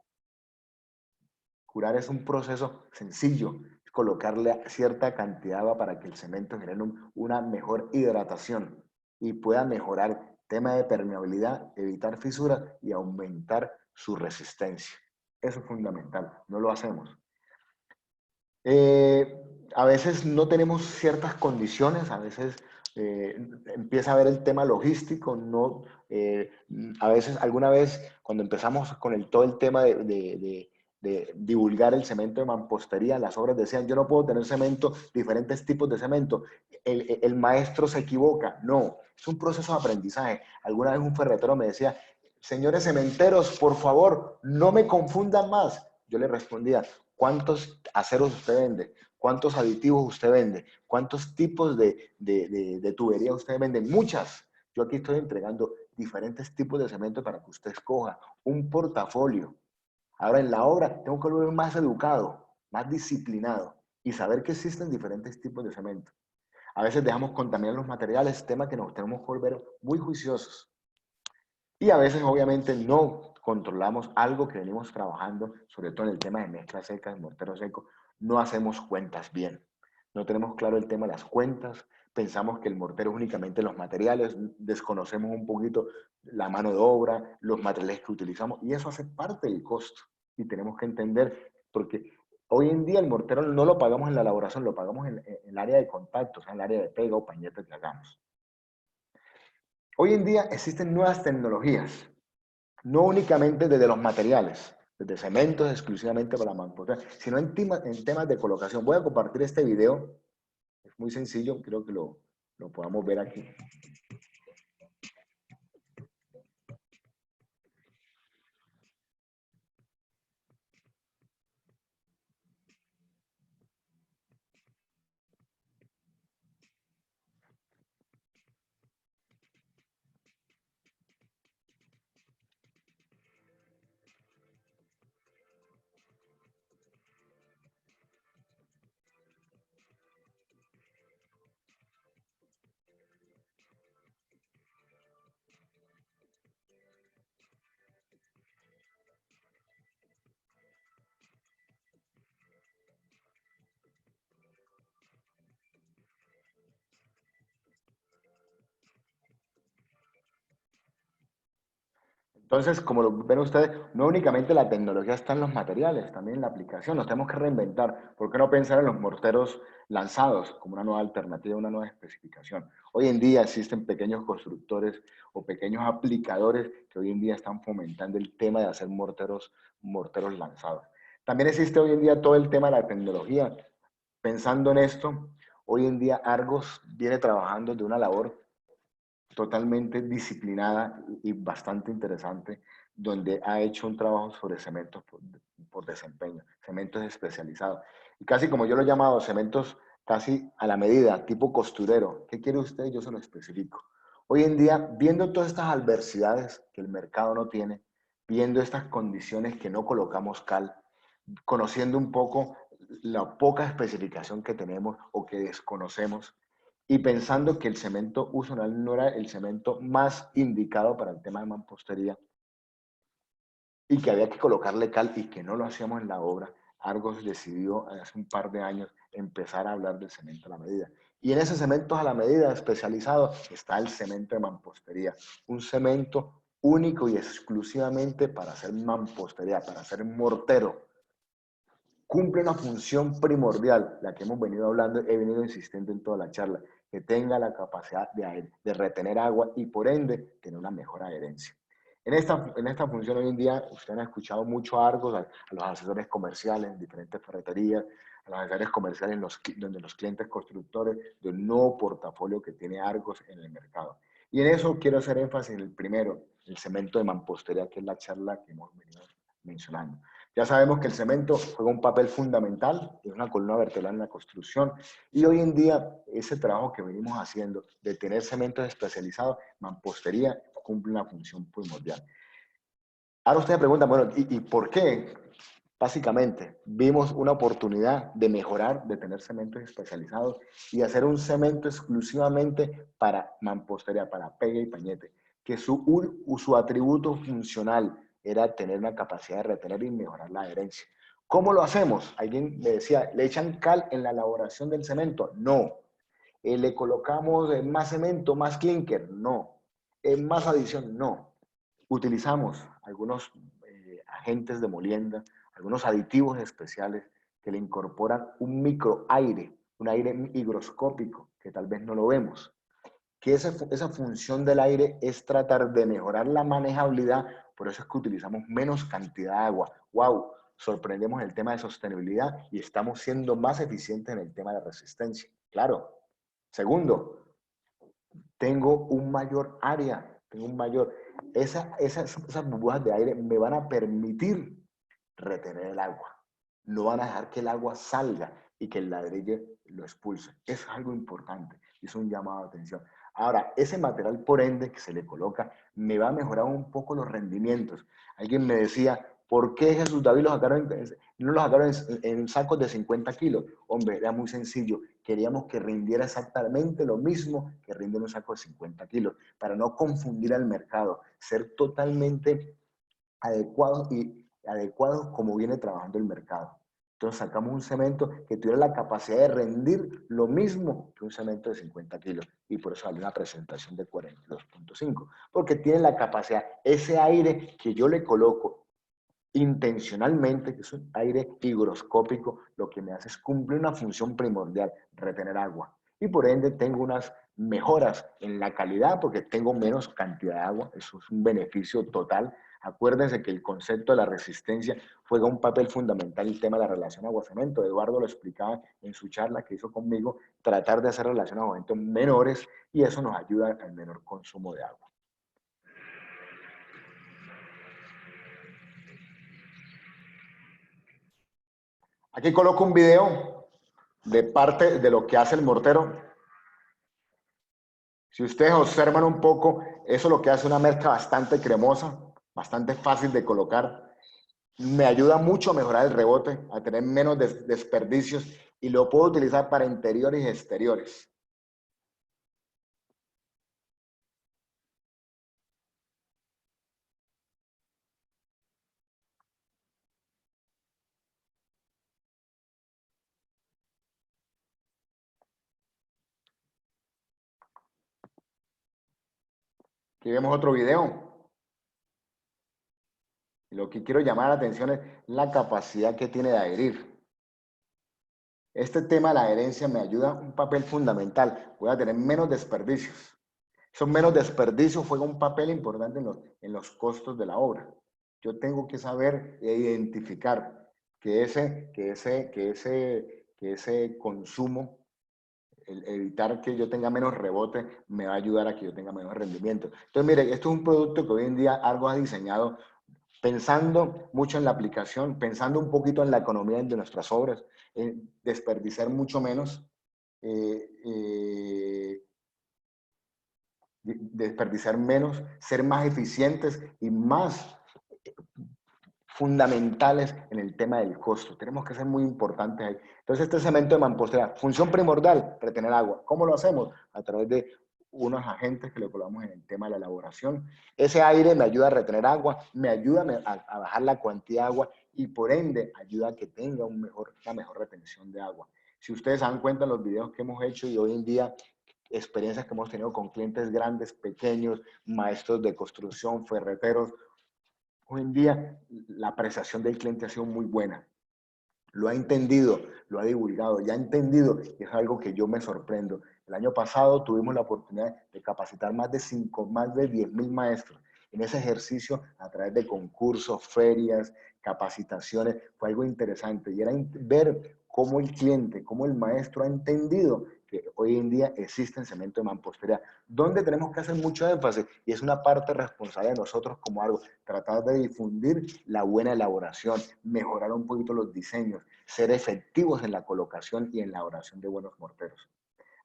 Curar es un proceso sencillo, colocarle cierta cantidad de agua para que el cemento genere una mejor hidratación y pueda mejorar tema de permeabilidad, evitar fisuras y aumentar su resistencia. Eso es fundamental, no lo hacemos. A veces no tenemos ciertas condiciones, a veces empieza a ver el tema logístico, no, a veces, alguna vez, cuando empezamos con todo el tema de divulgar el cemento de mampostería, las obras decían, yo no puedo tener cemento, diferentes tipos de cemento, el maestro se equivoca. No, es un proceso de aprendizaje. Alguna vez un ferretero me decía, señores cementeros, por favor, no me confundan más. Yo le respondía, ¿cuántos aceros usted vende? ¿Cuántos aditivos usted vende? ¿Cuántos tipos de tubería usted vende? Muchas. Yo aquí estoy entregando diferentes tipos de cemento para que usted escoja un portafolio. Ahora en la obra tengo que volver más educado, más disciplinado y saber que existen diferentes tipos de cemento. A veces dejamos contaminar los materiales, tema que nos tenemos que volver muy juiciosos. Y a veces obviamente no controlamos algo que venimos trabajando, sobre todo en el tema de mezclas secas, mortero seco, no hacemos cuentas bien. No tenemos claro el tema de las cuentas, pensamos que el mortero es únicamente los materiales, desconocemos un poquito la mano de obra, los materiales que utilizamos, y eso hace parte del costo. Y tenemos que entender, porque hoy en día el mortero no lo pagamos en la elaboración, lo pagamos en el área de contacto, o sea, en el área de pega o pañete que hagamos. Hoy en día existen nuevas tecnologías, no únicamente desde los materiales, desde cementos exclusivamente para la mampostería, sino en temas de colocación. Voy a compartir este video, es muy sencillo, creo que lo podamos ver aquí. Entonces, como lo ven ustedes, no únicamente la tecnología está en los materiales, también en la aplicación. Nos tenemos que reinventar. ¿Por qué no pensar en los morteros lanzados como una nueva alternativa, una nueva especificación? Hoy en día existen pequeños constructores o pequeños aplicadores que hoy en día están fomentando el tema de hacer morteros lanzados. También existe hoy en día todo el tema de la tecnología. Pensando en esto, hoy en día Argos viene trabajando de una labor totalmente disciplinada y bastante interesante, donde ha hecho un trabajo sobre cementos por desempeño, cementos especializados. Y casi como yo lo he llamado, cementos casi a la medida, tipo costurero. ¿Qué quiere usted? Yo se lo especifico. Hoy en día, viendo todas estas adversidades que el mercado no tiene, viendo estas condiciones que no colocamos cal, conociendo un poco la poca especificación que tenemos o que desconocemos, y pensando que el cemento usual no era el cemento más indicado para el tema de mampostería y que había que colocarle cal y que no lo hacíamos en la obra, Argos decidió hace un par de años empezar a hablar del cemento a la medida. Y en ese cemento a la medida especializado está el cemento de mampostería, un cemento único y exclusivamente para hacer mampostería, para hacer mortero. Cumple una función primordial, la que hemos venido hablando, he venido insistiendo en toda la charla, que tenga la capacidad de retener agua y por ende tener una mejor adherencia. En esta función hoy en día, ustedes han escuchado mucho a Argos, a los asesores comerciales en diferentes ferreterías, a los asesores comerciales donde los clientes constructores del nuevo portafolio que tiene Argos en el mercado. Y en eso quiero hacer énfasis en el primero, el cemento de mampostería, que es la charla que hemos venido mencionando. Ya sabemos que el cemento juega un papel fundamental, es una columna vertebral en la construcción y hoy en día ese trabajo que venimos haciendo de tener cementos especializados, mampostería, cumple una función primordial. Ahora usted me pregunta, bueno, ¿y por qué? Básicamente, vimos una oportunidad de mejorar, de tener cementos especializados y hacer un cemento exclusivamente para mampostería, para pegue y pañete, que su atributo funcional era tener una capacidad de retener y mejorar la adherencia. ¿Cómo lo hacemos? Alguien me decía, ¿le echan cal en la elaboración del cemento? No. ¿Le colocamos más cemento, más clinker? No. ¿Más adición? No. Utilizamos algunos agentes de molienda, algunos aditivos especiales que le incorporan un microaire, un aire higroscópico, que tal vez no lo vemos. Que esa función del aire es tratar de mejorar la manejabilidad, por eso es que utilizamos menos cantidad de agua. ¡Wow! Sorprendemos el tema de sostenibilidad y estamos siendo más eficientes en el tema de resistencia. Claro. Segundo, tengo un mayor área, tengo un mayor... Esas burbujas de aire me van a permitir retener el agua. No van a dejar que el agua salga y que el ladrillo lo expulse. Eso es algo importante y es un llamado de atención. Ahora, ese material, por ende, que se le coloca, me va a mejorar un poco los rendimientos. Alguien me decía, ¿por qué Jesús David no los sacaron en sacos de 50 kilos? Hombre, era muy sencillo. Queríamos que rindiera exactamente lo mismo que rinde un saco de 50 kilos, para no confundir al mercado, ser totalmente adecuados como viene trabajando el mercado. Entonces sacamos un cemento que tuviera la capacidad de rendir lo mismo que un cemento de 50 kilos. Y por eso sale una presentación de 42.5. Porque tiene la capacidad, ese aire que yo le coloco intencionalmente, que es un aire higroscópico, lo que me hace es cumplir una función primordial, retener agua. Y por ende tengo unas mejoras en la calidad porque tengo menos cantidad de agua. Eso es un beneficio total. Acuérdense que el concepto de la resistencia juega un papel fundamental en el tema de la relación agua-cemento. Eduardo lo explicaba en su charla que hizo conmigo, tratar de hacer relaciones agua-cemento menores y eso nos ayuda al menor consumo de agua. Aquí coloco un video de parte de lo que hace el mortero. Si ustedes observan un poco, eso lo que hace una mezcla bastante cremosa, bastante fácil de colocar. Me ayuda mucho a mejorar el rebote, a tener menos desperdicios y lo puedo utilizar para interiores y exteriores. Aquí vemos otro video. Y lo que quiero llamar la atención es la capacidad que tiene de adherir. Este tema de la adherencia me ayuda un papel fundamental. Voy a tener menos desperdicios. Esos menos desperdicios juegan un papel importante en los costos de la obra. Yo tengo que saber e identificar que ese consumo, el evitar que yo tenga menos rebote, me va a ayudar a que yo tenga menos rendimiento. Entonces, mire, esto es un producto que hoy en día algo ha diseñado pensando mucho en la aplicación, pensando un poquito en la economía de nuestras obras, en desperdiciar mucho menos, desperdiciar menos, ser más eficientes y más fundamentales en el tema del costo. Tenemos que ser muy importantes ahí. Entonces, este cemento de mampostería, función primordial, retener agua. ¿Cómo lo hacemos? A través de unos agentes que le colocamos en el tema de la elaboración. Ese aire me ayuda a retener agua, me ayuda a bajar la cantidad de agua y por ende ayuda a que tenga una mejor retención de agua. Si ustedes se dan cuenta en los videos que hemos hecho y hoy en día experiencias que hemos tenido con clientes grandes, pequeños, maestros de construcción, ferreteros, hoy en día la apreciación del cliente ha sido muy buena. Lo ha entendido, lo ha divulgado, ya ha entendido y es algo que yo me sorprendo. El año pasado tuvimos la oportunidad de capacitar más de 10.000 maestros. En ese ejercicio, a través de concursos, ferias, capacitaciones, fue algo interesante y era ver cómo el cliente, cómo el maestro ha entendido que hoy en día existe en cemento de mampostería, donde tenemos que hacer mucho énfasis y es una parte responsable de nosotros como algo, tratar de difundir la buena elaboración, mejorar un poquito los diseños, ser efectivos en la colocación y en la elaboración de buenos morteros.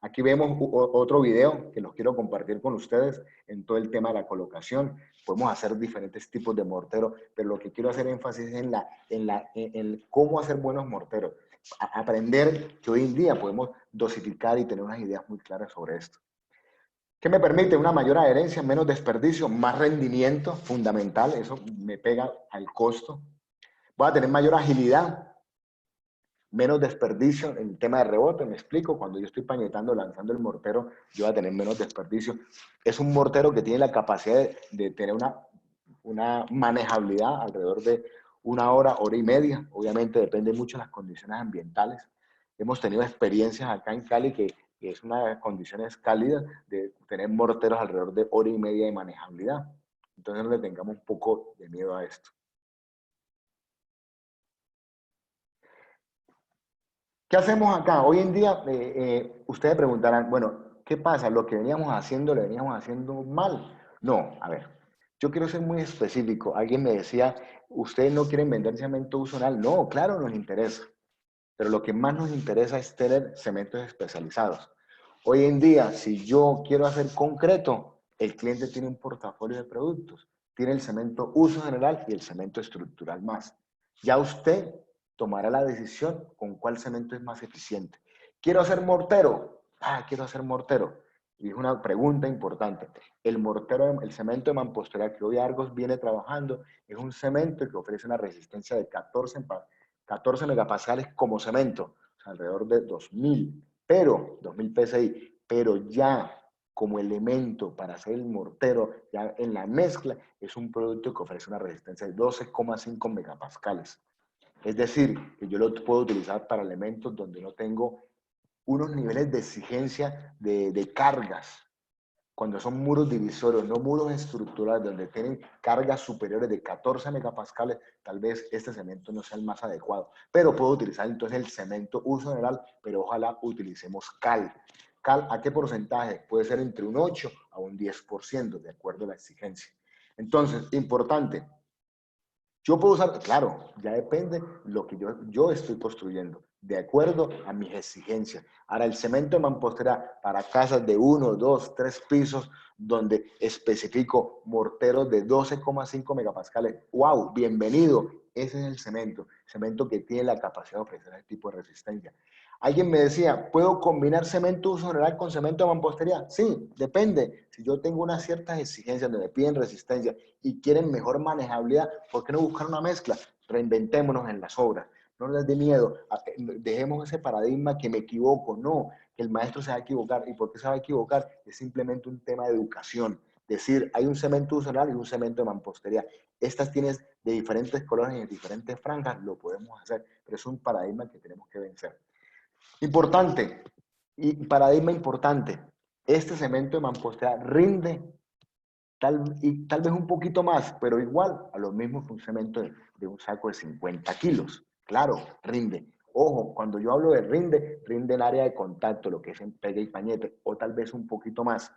Aquí vemos otro video que los quiero compartir con ustedes en todo el tema de la colocación. Podemos hacer diferentes tipos de mortero, pero lo que quiero hacer énfasis es en cómo hacer buenos morteros. Aprender que hoy en día podemos dosificar y tener unas ideas muy claras sobre esto. ¿Qué me permite? Una mayor adherencia, menos desperdicio, más rendimiento, fundamental. Eso me pega al costo. Voy a tener mayor agilidad, menos desperdicio en el tema de rebote. Me explico, cuando yo estoy pañetando, lanzando el mortero, yo voy a tener menos desperdicio. Es un mortero que tiene la capacidad de tener una manejabilidad alrededor de 1 hora, hora y media. Obviamente depende mucho de las condiciones ambientales. Hemos tenido experiencias acá en Cali que es una de las condiciones cálidas de tener morteros alrededor de 1 hora y media de manejabilidad. Entonces no le tengamos un poco de miedo a esto. ¿Qué hacemos acá? Hoy en día, ustedes preguntarán, bueno, ¿qué pasa? ¿Lo que veníamos haciendo, le veníamos haciendo mal? No, a ver, yo quiero ser muy específico. Alguien me decía, ¿ustedes no quieren vender cemento uso-oral? No, claro, nos interesa. Pero lo que más nos interesa es tener cementos especializados. Hoy en día, si yo quiero hacer concreto, el cliente tiene un portafolio de productos. Tiene el cemento uso general y el cemento estructural más. Ya usted tomará la decisión con cuál cemento es más eficiente. ¿Quiero hacer mortero? Quiero hacer mortero. Y es una pregunta importante. El mortero, el cemento de mampostería que hoy Argos viene trabajando, es un cemento que ofrece una resistencia de 14 megapascales como cemento, o sea, alrededor de 2000 PSI, pero ya como elemento para hacer el mortero, ya en la mezcla, es un producto que ofrece una resistencia de 12,5 megapascales. Es decir, que yo lo puedo utilizar para elementos donde no tengo unos niveles de exigencia de cargas. Cuando son muros divisorios, no muros estructurales, donde tienen cargas superiores de 14 megapascales, tal vez este cemento no sea el más adecuado. Pero puedo utilizar entonces el cemento uso general, pero ojalá utilicemos cal. ¿Cal a qué porcentaje? Puede ser entre un 8 a un 10%, de acuerdo a la exigencia. Entonces, importante. Yo puedo usar, claro, ya depende lo que yo estoy construyendo, de acuerdo a mis exigencias. Ahora, el cemento de mampostería para casas de 1, 2, 3 pisos, donde especifico morteros de 12,5 megapascales. ¡Wow! Bienvenido. Ese es el cemento que tiene la capacidad de ofrecer ese tipo de resistencia. Alguien me decía, ¿puedo combinar cemento uso general con cemento de mampostería? Sí, depende. Si yo tengo unas ciertas exigencias donde me piden resistencia y quieren mejor manejabilidad, ¿por qué no buscar una mezcla? Reinventémonos en las obras. No les dé miedo. Dejemos ese paradigma que me equivoco. No, que el maestro se va a equivocar. ¿Y por qué se va a equivocar? Es simplemente un tema de educación. Decir, hay un cemento uso general y un cemento de mampostería. Estas tienes de diferentes colores y en diferentes franjas, lo podemos hacer. Pero es un paradigma que tenemos que vencer. Importante, y paradigma importante, este cemento de mampostería rinde tal vez un poquito más, pero igual a lo mismo que un cemento de un saco de 50 kilos. Claro, rinde. Ojo, cuando yo hablo de rinde en área de contacto, lo que es en pegue y pañete, o tal vez un poquito más.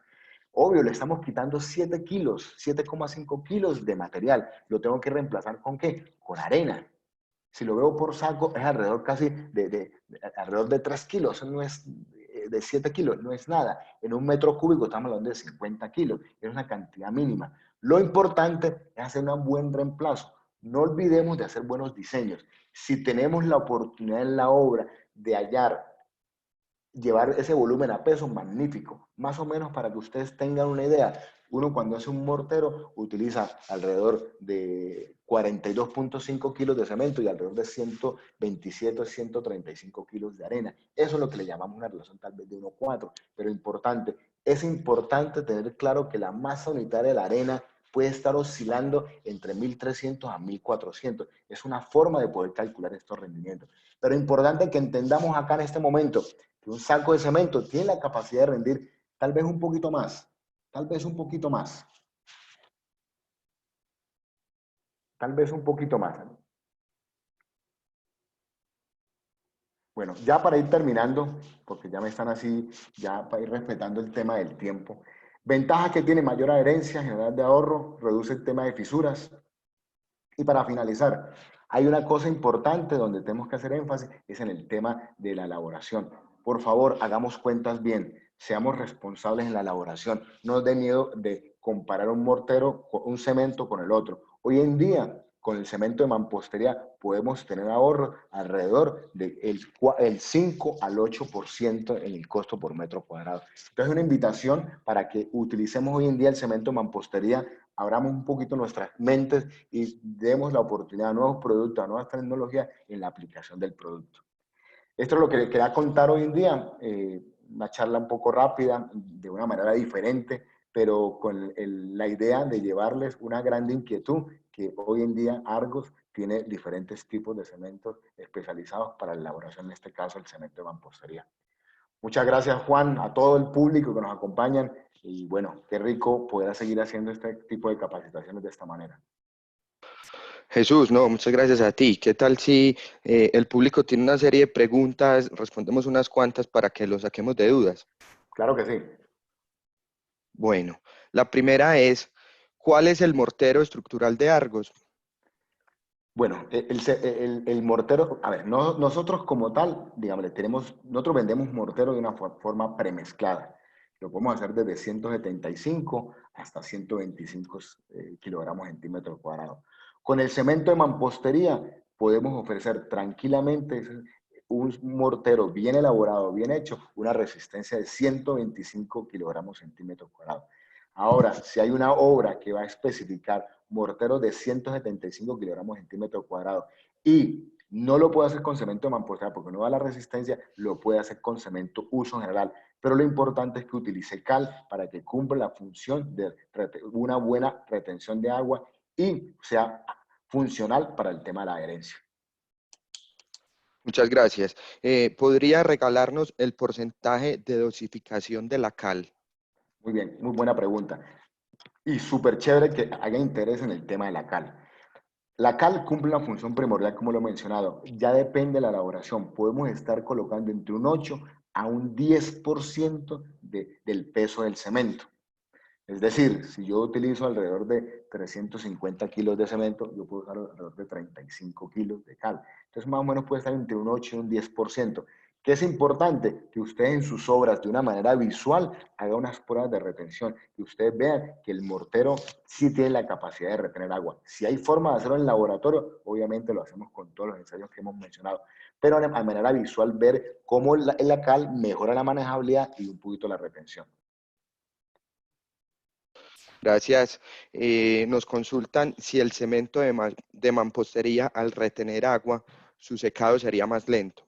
Obvio, le estamos quitando 7 kilos, 7,5 kilos de material. ¿Lo tengo que reemplazar con qué? Con arena. Si lo veo por saco, es alrededor casi alrededor de 3 kilos, eso no es de 7 kilos, no es nada. En un metro cúbico estamos hablando de 50 kilos, es una cantidad mínima. Lo importante es hacer un buen reemplazo. No olvidemos de hacer buenos diseños. Si tenemos la oportunidad en la obra de llevar ese volumen a peso, magnífico. Más o menos para que ustedes tengan una idea, uno cuando hace un mortero utiliza alrededor de 42,5 kilos de cemento y alrededor de 127 o 135 kilos de arena. Eso es lo que le llamamos una relación tal vez de 1:4, pero importante. Es importante tener claro que la masa unitaria de la arena puede estar oscilando entre 1.300 a 1.400. Es una forma de poder calcular estos rendimientos. Pero importante que entendamos acá en este momento que un saco de cemento tiene la capacidad de rendir tal vez un poquito más, tal vez un poquito más, tal vez un poquito más. Bueno, ya para ir terminando, porque ya me están así, ya para ir respetando el tema del tiempo. Ventaja que tiene: mayor adherencia, general de ahorro, reduce el tema de fisuras. Y para finalizar, hay una cosa importante donde tenemos que hacer énfasis, es en el tema de la elaboración. por favor, hagamos cuentas bien, seamos responsables en la elaboración, no nos dé miedo de comparar un mortero, un cemento con el otro. Hoy en día, con el cemento de mampostería podemos tener ahorros alrededor del 5 al 8% en el costo por metro cuadrado. Entonces, una invitación para que utilicemos hoy en día el cemento de mampostería, abramos un poquito nuestras mentes y demos la oportunidad a nuevos productos, a nuevas tecnologías en la aplicación del producto. Esto es lo que les quería contar hoy en día, una charla un poco rápida, de una manera diferente, pero con la idea de llevarles una gran inquietud que hoy en día Argos tiene diferentes tipos de cementos especializados para la elaboración, en este caso el cemento de mampostería. Muchas gracias, Juan, a todo el público que nos acompañan y bueno, qué rico poder seguir haciendo este tipo de capacitaciones de esta manera. Jesús, no, muchas gracias a ti. ¿Qué tal si el público tiene una serie de preguntas, respondemos unas cuantas para que lo saquemos de dudas? Claro que sí. Bueno, la primera es, ¿cuál es el mortero estructural de Argos? Bueno, el mortero, a ver, nosotros como tal, digamos, nosotros vendemos mortero de una forma premezclada. Lo podemos hacer desde 175 hasta 125 kilogramos centímetros cuadrados. Con el cemento de mampostería podemos ofrecer tranquilamente un mortero bien elaborado, bien hecho, una resistencia de 125 kilogramos centímetros cuadrados. Ahora, si hay una obra que va a especificar morteros de 175 kilogramos centímetro cuadrado y no lo puede hacer con cemento de mampostería porque no da la resistencia, lo puede hacer con cemento uso general. Pero lo importante es que utilice cal para que cumpla la función de una buena retención de agua y sea funcional para el tema de la adherencia. Muchas gracias. ¿Podría regalarnos el porcentaje de dosificación de la cal? Muy bien, muy buena pregunta. Y súper chévere que haya interés en el tema de la cal. La cal cumple una función primordial, como lo he mencionado. Ya depende de la elaboración. Podemos estar colocando entre un 8 a un 10% del peso del cemento. Es decir, si yo utilizo alrededor de 350 kilos de cemento, yo puedo usar alrededor de 35 kilos de cal. Entonces, más o menos puede estar entre un 8 y un 10%. ¿Qué es importante? Que ustedes en sus obras, de una manera visual, hagan unas pruebas de retención. Que ustedes vean que el mortero sí tiene la capacidad de retener agua. Si hay forma de hacerlo en el laboratorio, obviamente lo hacemos con todos los ensayos que hemos mencionado. Pero de manera visual, ver cómo la cal mejora la manejabilidad y un poquito la retención. Gracias. Nos consultan si el cemento de mampostería al retener agua, su secado sería más lento.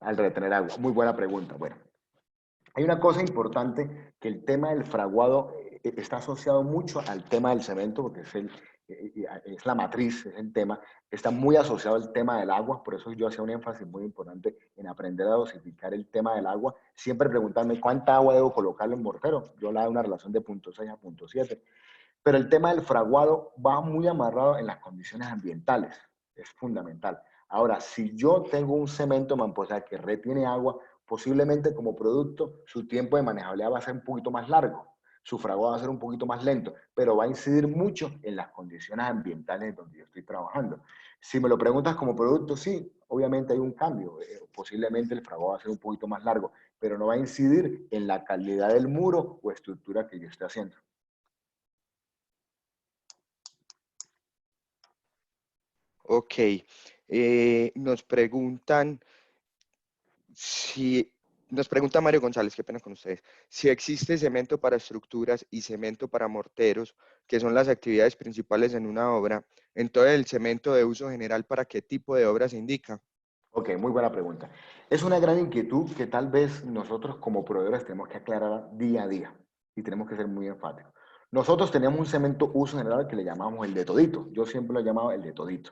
Al retener agua. Muy buena pregunta. Bueno, hay una cosa importante, que el tema del fraguado está asociado mucho al tema del cemento, porque es la matriz, es el tema, está muy asociado al tema del agua, por eso yo hacía un énfasis muy importante en aprender a dosificar el tema del agua, siempre preguntarme cuánta agua debo colocarle en mortero, yo le doy una relación de 0.6 a 0.7, pero el tema del fraguado va muy amarrado en las condiciones ambientales, es fundamental. Ahora, si yo tengo un cemento mampostería que retiene agua, posiblemente como producto su tiempo de manejabilidad va a ser un poquito más largo, su fraguado va a ser un poquito más lento, pero va a incidir mucho en las condiciones ambientales donde yo estoy trabajando. Si me lo preguntas como producto, sí, obviamente hay un cambio, posiblemente el fraguado va a ser un poquito más largo, pero no va a incidir en la calidad del muro o estructura que yo esté haciendo. Ok. Nos preguntan nos pregunta Mario González, qué pena con ustedes, si existe cemento para estructuras y cemento para morteros, que son las actividades principales en una obra, entonces el cemento de uso general, ¿para qué tipo de obra se indica? Ok, muy buena pregunta. Es una gran inquietud que tal vez nosotros como proveedores tenemos que aclarar día a día y tenemos que ser muy enfáticos. Nosotros tenemos un cemento uso general que le llamamos el de todito. Yo siempre lo he llamado el de todito.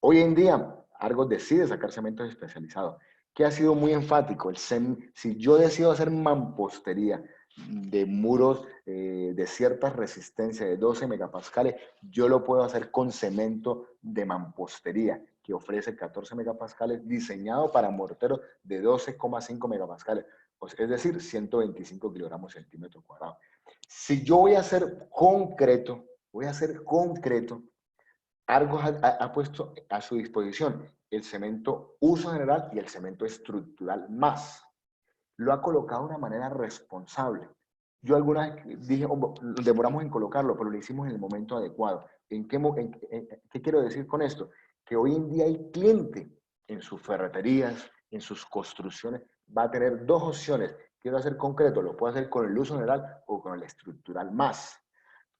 Hoy en día, Argos decide sacar cementos especializados. ¿Qué ha sido muy enfático? Si yo decido hacer mampostería de muros de cierta resistencia de 12 megapascales, yo lo puedo hacer con cemento de mampostería que ofrece 14 megapascales, diseñado para morteros de 12,5 megapascales, es decir, 125 kilogramos centímetro cuadrado. Si yo voy a hacer concreto, Argos ha puesto a su disposición el cemento uso general y el cemento estructural más. Lo ha colocado de una manera responsable. Yo alguna vez dije, oh, demoramos en colocarlo, pero lo hicimos en el momento adecuado. ¿Qué quiero decir con esto? Que hoy en día el cliente en sus ferreterías, en sus construcciones, va a tener dos opciones. Quiero hacer concreto, lo puedo hacer con el uso general o con el estructural más.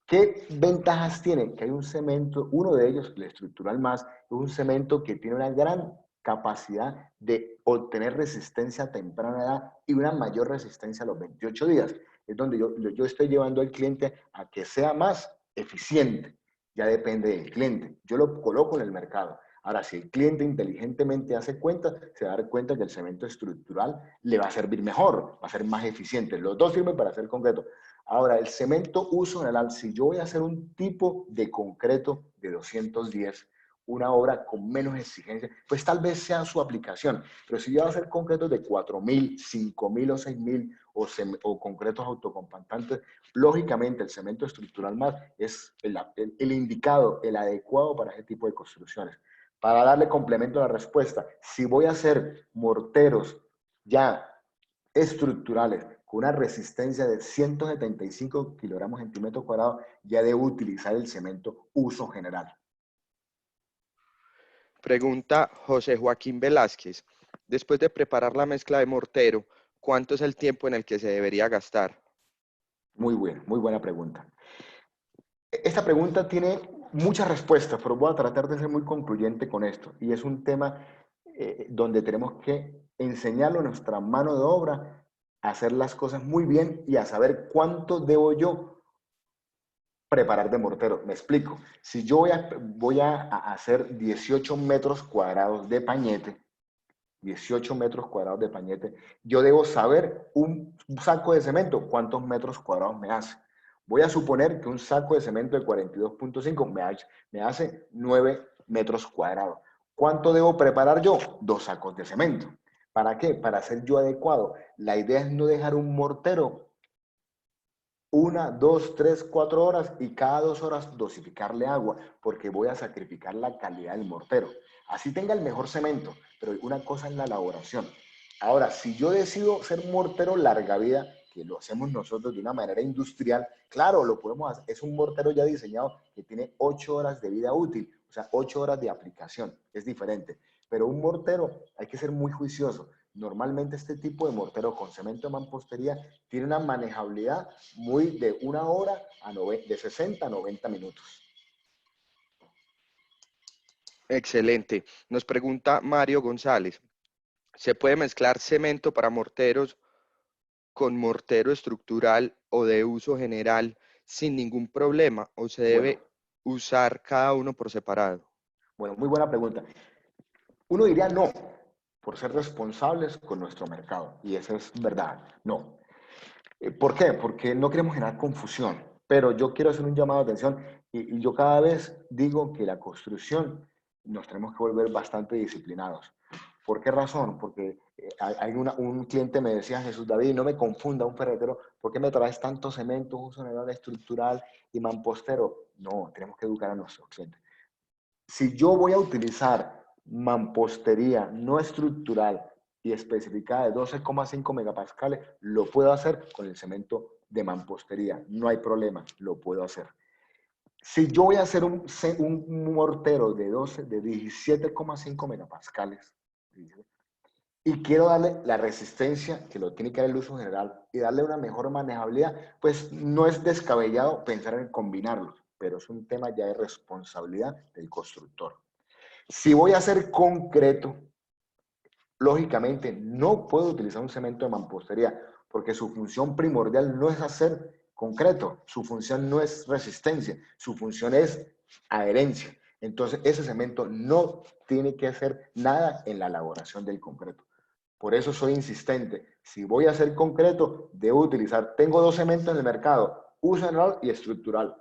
¿Qué ventajas tiene? Que hay un cemento, uno de ellos, el estructural más, es un cemento que tiene una gran capacidad de obtener resistencia a temprana edad y una mayor resistencia a los 28 días. Es donde yo estoy llevando al cliente a que sea más eficiente. Ya depende del cliente. Yo lo coloco en el mercado. Ahora, si el cliente inteligentemente hace cuenta, se va a dar cuenta que el cemento estructural le va a servir mejor, va a ser más eficiente. Los dos sirven para hacer concreto. Ahora, el cemento uso general, si yo voy a hacer un tipo de concreto de 210, una obra con menos exigencia, pues tal vez sea su aplicación. Pero si yo voy a hacer concretos de 4.000, 5.000 o 6.000 o concretos autocompactantes, lógicamente el cemento estructural más es el indicado, el adecuado para ese tipo de construcciones. Para darle complemento a la respuesta, si voy a hacer morteros ya estructurales con una resistencia de 175 kilogramos centímetro cuadrado, ya debo utilizar el cemento uso general. Pregunta José Joaquín Velázquez. Después de preparar la mezcla de mortero, ¿cuánto es el tiempo en el que se debería gastar? Muy buena pregunta. Esta pregunta tiene muchas respuestas, pero voy a tratar de ser muy concluyente con esto. Y es un tema donde tenemos que enseñarle a nuestra mano de obra a hacer las cosas muy bien y a saber cuánto debo yo preparar de mortero. Me explico. Si yo voy a hacer 18 metros cuadrados de pañete, 18 metros cuadrados de pañete, yo debo saber un saco de cemento, cuántos metros cuadrados me hace. Voy a suponer que un saco de cemento de 42.5 me hace 9 metros cuadrados. ¿Cuánto debo preparar yo? 2 sacos de cemento. ¿Para qué? Para ser yo adecuado. La idea es no dejar un mortero 1, 2, 3, 4 horas y cada 2 horas dosificarle agua porque voy a sacrificar la calidad del mortero. Así tenga el mejor cemento, pero una cosa es la elaboración. Ahora, si yo decido ser mortero larga vida, que lo hacemos nosotros de una manera industrial, claro, lo podemos hacer. Es un mortero ya diseñado que tiene 8 horas de vida útil, o sea, 8 horas de aplicación. Es diferente. Pero un mortero hay que ser muy juicioso. Normalmente este tipo de mortero con cemento de mampostería tiene una manejabilidad muy de 1 hora de 60 a 90 minutos. Excelente. Nos pregunta Mario González. ¿Se puede mezclar cemento para morteros con mortero estructural o de uso general sin ningún problema o se debe usar cada uno por separado? Bueno, muy buena pregunta. Uno diría no, por ser responsables con nuestro mercado. Y eso es verdad, no. ¿Por qué? Porque no queremos generar confusión. Pero yo quiero hacer un llamado de atención y yo cada vez digo que la construcción nos tenemos que volver bastante disciplinados. ¿Por qué razón? Porque un cliente me decía, Jesús David, no me confunda un ferretero, ¿por qué me traes tanto cemento, uso general estructural y mampostero? No, tenemos que educar a nuestros clientes. Si yo voy a utilizar mampostería no estructural y especificada de 12,5 megapascales, lo puedo hacer con el cemento de mampostería. No hay problema, lo puedo hacer. Si yo voy a hacer un mortero de 17,5 megapascales y quiero darle la resistencia que lo tiene que dar el uso general y darle una mejor manejabilidad, pues no es descabellado pensar en combinarlos, pero es un tema ya de responsabilidad del constructor. Si voy a hacer concreto, lógicamente no puedo utilizar un cemento de mampostería porque su función primordial no es hacer concreto, su función no es resistencia, su función es adherencia. Entonces ese cemento no tiene que hacer nada en la elaboración del concreto. Por eso soy insistente. Si voy a hacer concreto, debo utilizar, tengo 2 cementos en el mercado, uso general y estructural.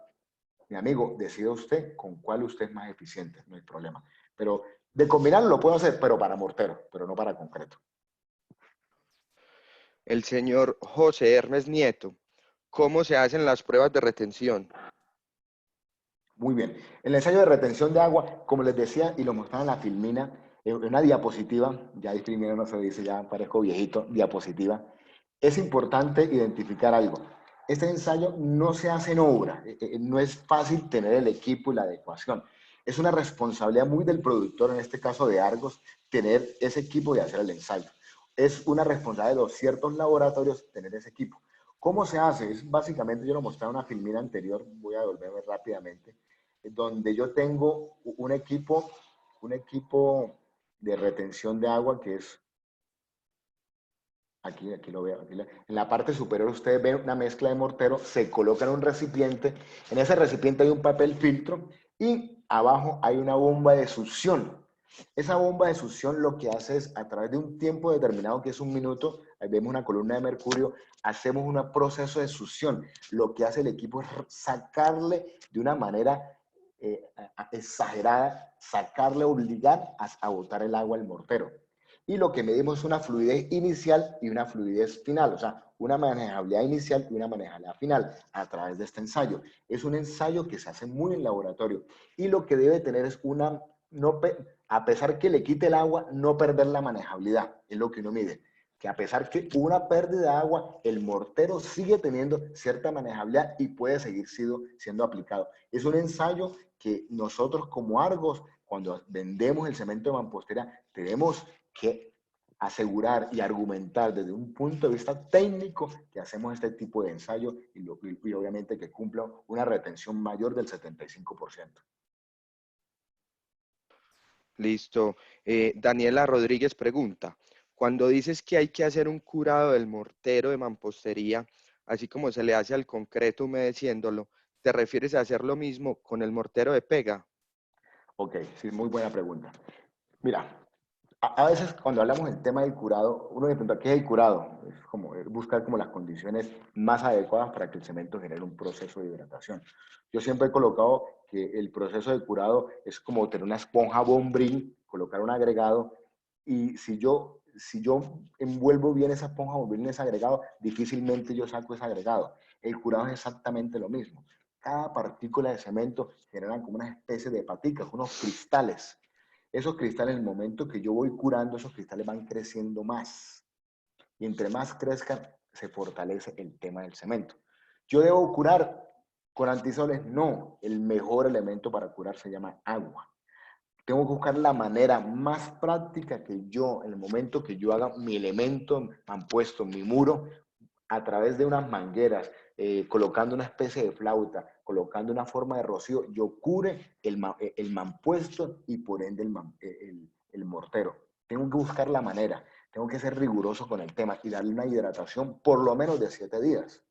Mi amigo, decida usted con cuál usted es más eficiente, no hay problema. Pero de combinarlo lo puedo hacer, pero para mortero, pero no para concreto. El señor José Hermes Nieto. ¿Cómo se hacen las pruebas de retención? Muy bien. El ensayo de retención de agua, como les decía y lo mostraba en la filmina, en una diapositiva, ya filmina no se dice, ya parezco viejito, diapositiva, es importante identificar algo. Este ensayo no se hace en obra, no es fácil tener el equipo y la adecuación. Es una responsabilidad muy del productor, en este caso de Argos, tener ese equipo y hacer el ensayo. Es una responsabilidad de los ciertos laboratorios tener ese equipo. ¿Cómo se hace? Es básicamente, yo lo mostré en una filmina anterior, voy a devolverme rápidamente, donde yo tengo un equipo de retención de agua que es, aquí lo veo, en la parte superior ustedes ven una mezcla de mortero, se coloca en un recipiente, en ese recipiente hay un papel filtro y abajo hay una bomba de succión. Esa bomba de succión lo que hace es, a través de un tiempo determinado, que es un minuto, ahí vemos una columna de mercurio, hacemos un proceso de succión. Lo que hace el equipo es sacarle de una manera exagerada, sacarle, obligar a botar el agua al mortero. Y lo que medimos es una fluidez inicial y una fluidez final, o sea, una manejabilidad inicial y una manejabilidad final a través de este ensayo. Es un ensayo que se hace muy en laboratorio y lo que debe tener es una, no, a pesar que le quite el agua, no perder la manejabilidad, es lo que uno mide. Que a pesar que hubo una pérdida de agua, el mortero sigue teniendo cierta manejabilidad y puede seguir siendo aplicado. Es un ensayo que nosotros como Argos, cuando vendemos el cemento de mampostería, tenemos que asegurar y argumentar desde un punto de vista técnico que hacemos este tipo de ensayo y obviamente que cumpla una retención mayor del 75%. Listo. Daniela Rodríguez pregunta, cuando dices que hay que hacer un curado del mortero de mampostería, así como se le hace al concreto humedeciéndolo, ¿te refieres a hacer lo mismo con el mortero de pega? Ok, sí, muy buena pregunta. Mira, a veces cuando hablamos del tema del curado, uno le pregunta, ¿qué es el curado? Es como buscar como las condiciones más adecuadas para que el cemento genere un proceso de hidratación. Yo siempre he colocado que el proceso de curado es como tener una esponja Bombrín, colocar un agregado, y si yo envuelvo bien esa esponja Bombrín en ese agregado, difícilmente yo saco ese agregado. El curado es exactamente lo mismo. Cada partícula de cemento generan como una especie de paticas, unos cristales. Esos cristales, en el momento que yo voy curando, esos cristales van creciendo más. Y entre más crezcan, se fortalece el tema del cemento. ¿Yo debo curar con antisoles? No. El mejor elemento para curar se llama agua. Tengo que buscar la manera más práctica que yo, en el momento que yo haga mi elemento mampuesto, mi muro, a través de unas mangueras, colocando una especie de flauta, colocando una forma de rocío, yo cure el mampuesto y por ende el mortero. Tengo que buscar la manera, tengo que ser riguroso con el tema y darle una hidratación por lo menos de 7 días.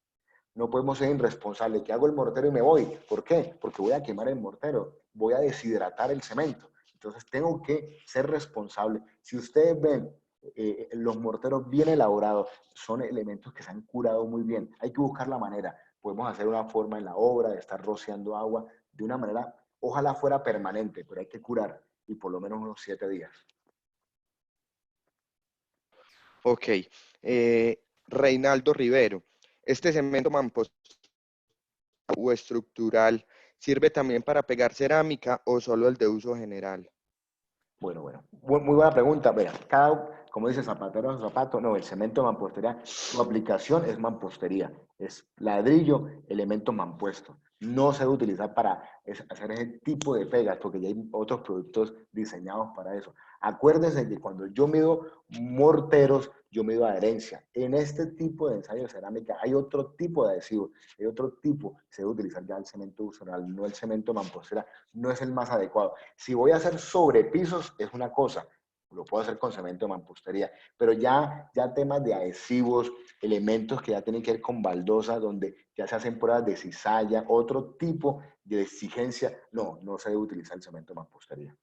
No podemos ser irresponsables, que hago el mortero y me voy. ¿Por qué? Porque voy a quemar el mortero, voy a deshidratar el cemento. Entonces tengo que ser responsable. Si ustedes ven los morteros bien elaborados, son elementos que se han curado muy bien. Hay que buscar la manera. Podemos hacer una forma en la obra de estar rociando agua de una manera, ojalá fuera permanente, pero hay que curar y por lo menos unos 7 días. Ok. Reinaldo Rivero, ¿este cemento mampostería o estructural sirve también para pegar cerámica o solo el de uso general? Bueno, muy buena pregunta. Mira, como dice zapatero a zapato, no, el cemento de mampostería, su aplicación es mampostería, es ladrillo, elemento mampuesto. No se debe utilizar para hacer ese tipo de pegas, porque ya hay otros productos diseñados para eso. Acuérdense que cuando yo mido morteros, yo mido adherencia. En este tipo de ensayo de cerámica hay otro tipo de adhesivo, hay otro tipo, se debe utilizar ya el cemento usual, no el cemento de mampostería, no es el más adecuado. Si voy a hacer sobrepisos es una cosa, lo puedo hacer con cemento de mampostería, pero ya temas de adhesivos, elementos que ya tienen que ver con baldosa, donde ya se hacen pruebas de cizalla, otro tipo de exigencia, no se debe utilizar el cemento de mampostería.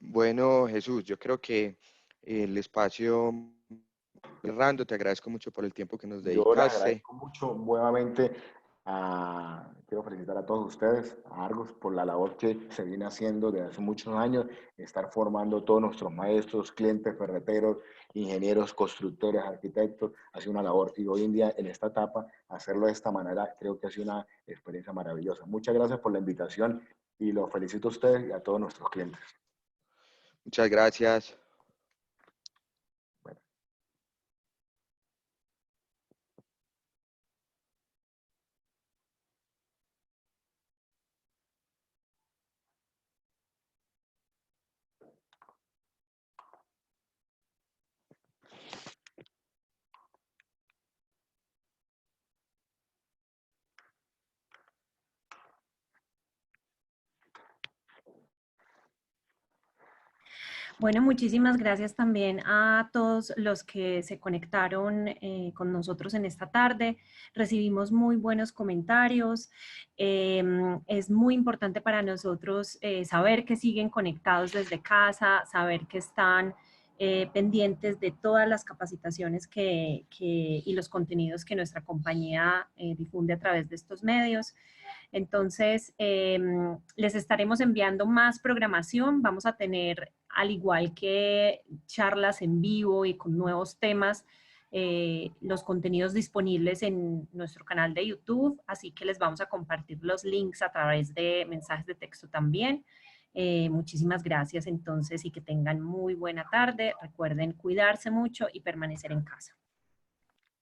Bueno, Jesús, yo creo que el espacio cerrando, te agradezco mucho por el tiempo que nos Yo les dedicaste. agradezco mucho nuevamente Quiero felicitar a todos ustedes, a Argos, por la labor que se viene haciendo desde hace muchos años, estar formando a todos nuestros maestros, clientes, ferreteros, ingenieros, constructores, arquitectos. Ha sido una labor y hoy en día, en esta etapa, hacerlo de esta manera, creo que ha sido una experiencia maravillosa. Muchas gracias por la invitación y los felicito a ustedes y a todos nuestros clientes. Muchas gracias. Bueno, muchísimas gracias también a todos los que se conectaron con nosotros en esta tarde. Recibimos muy buenos comentarios. Es muy importante para nosotros saber que siguen conectados desde casa, saber que están pendientes de todas las capacitaciones y los contenidos que nuestra compañía difunde a través de estos medios. Entonces, les estaremos enviando más programación. Vamos a tener, al igual que charlas en vivo y con nuevos temas, los contenidos disponibles en nuestro canal de YouTube, así que les vamos a compartir los links a través de mensajes de texto también. Muchísimas gracias entonces y que tengan muy buena tarde. Recuerden cuidarse mucho y permanecer en casa.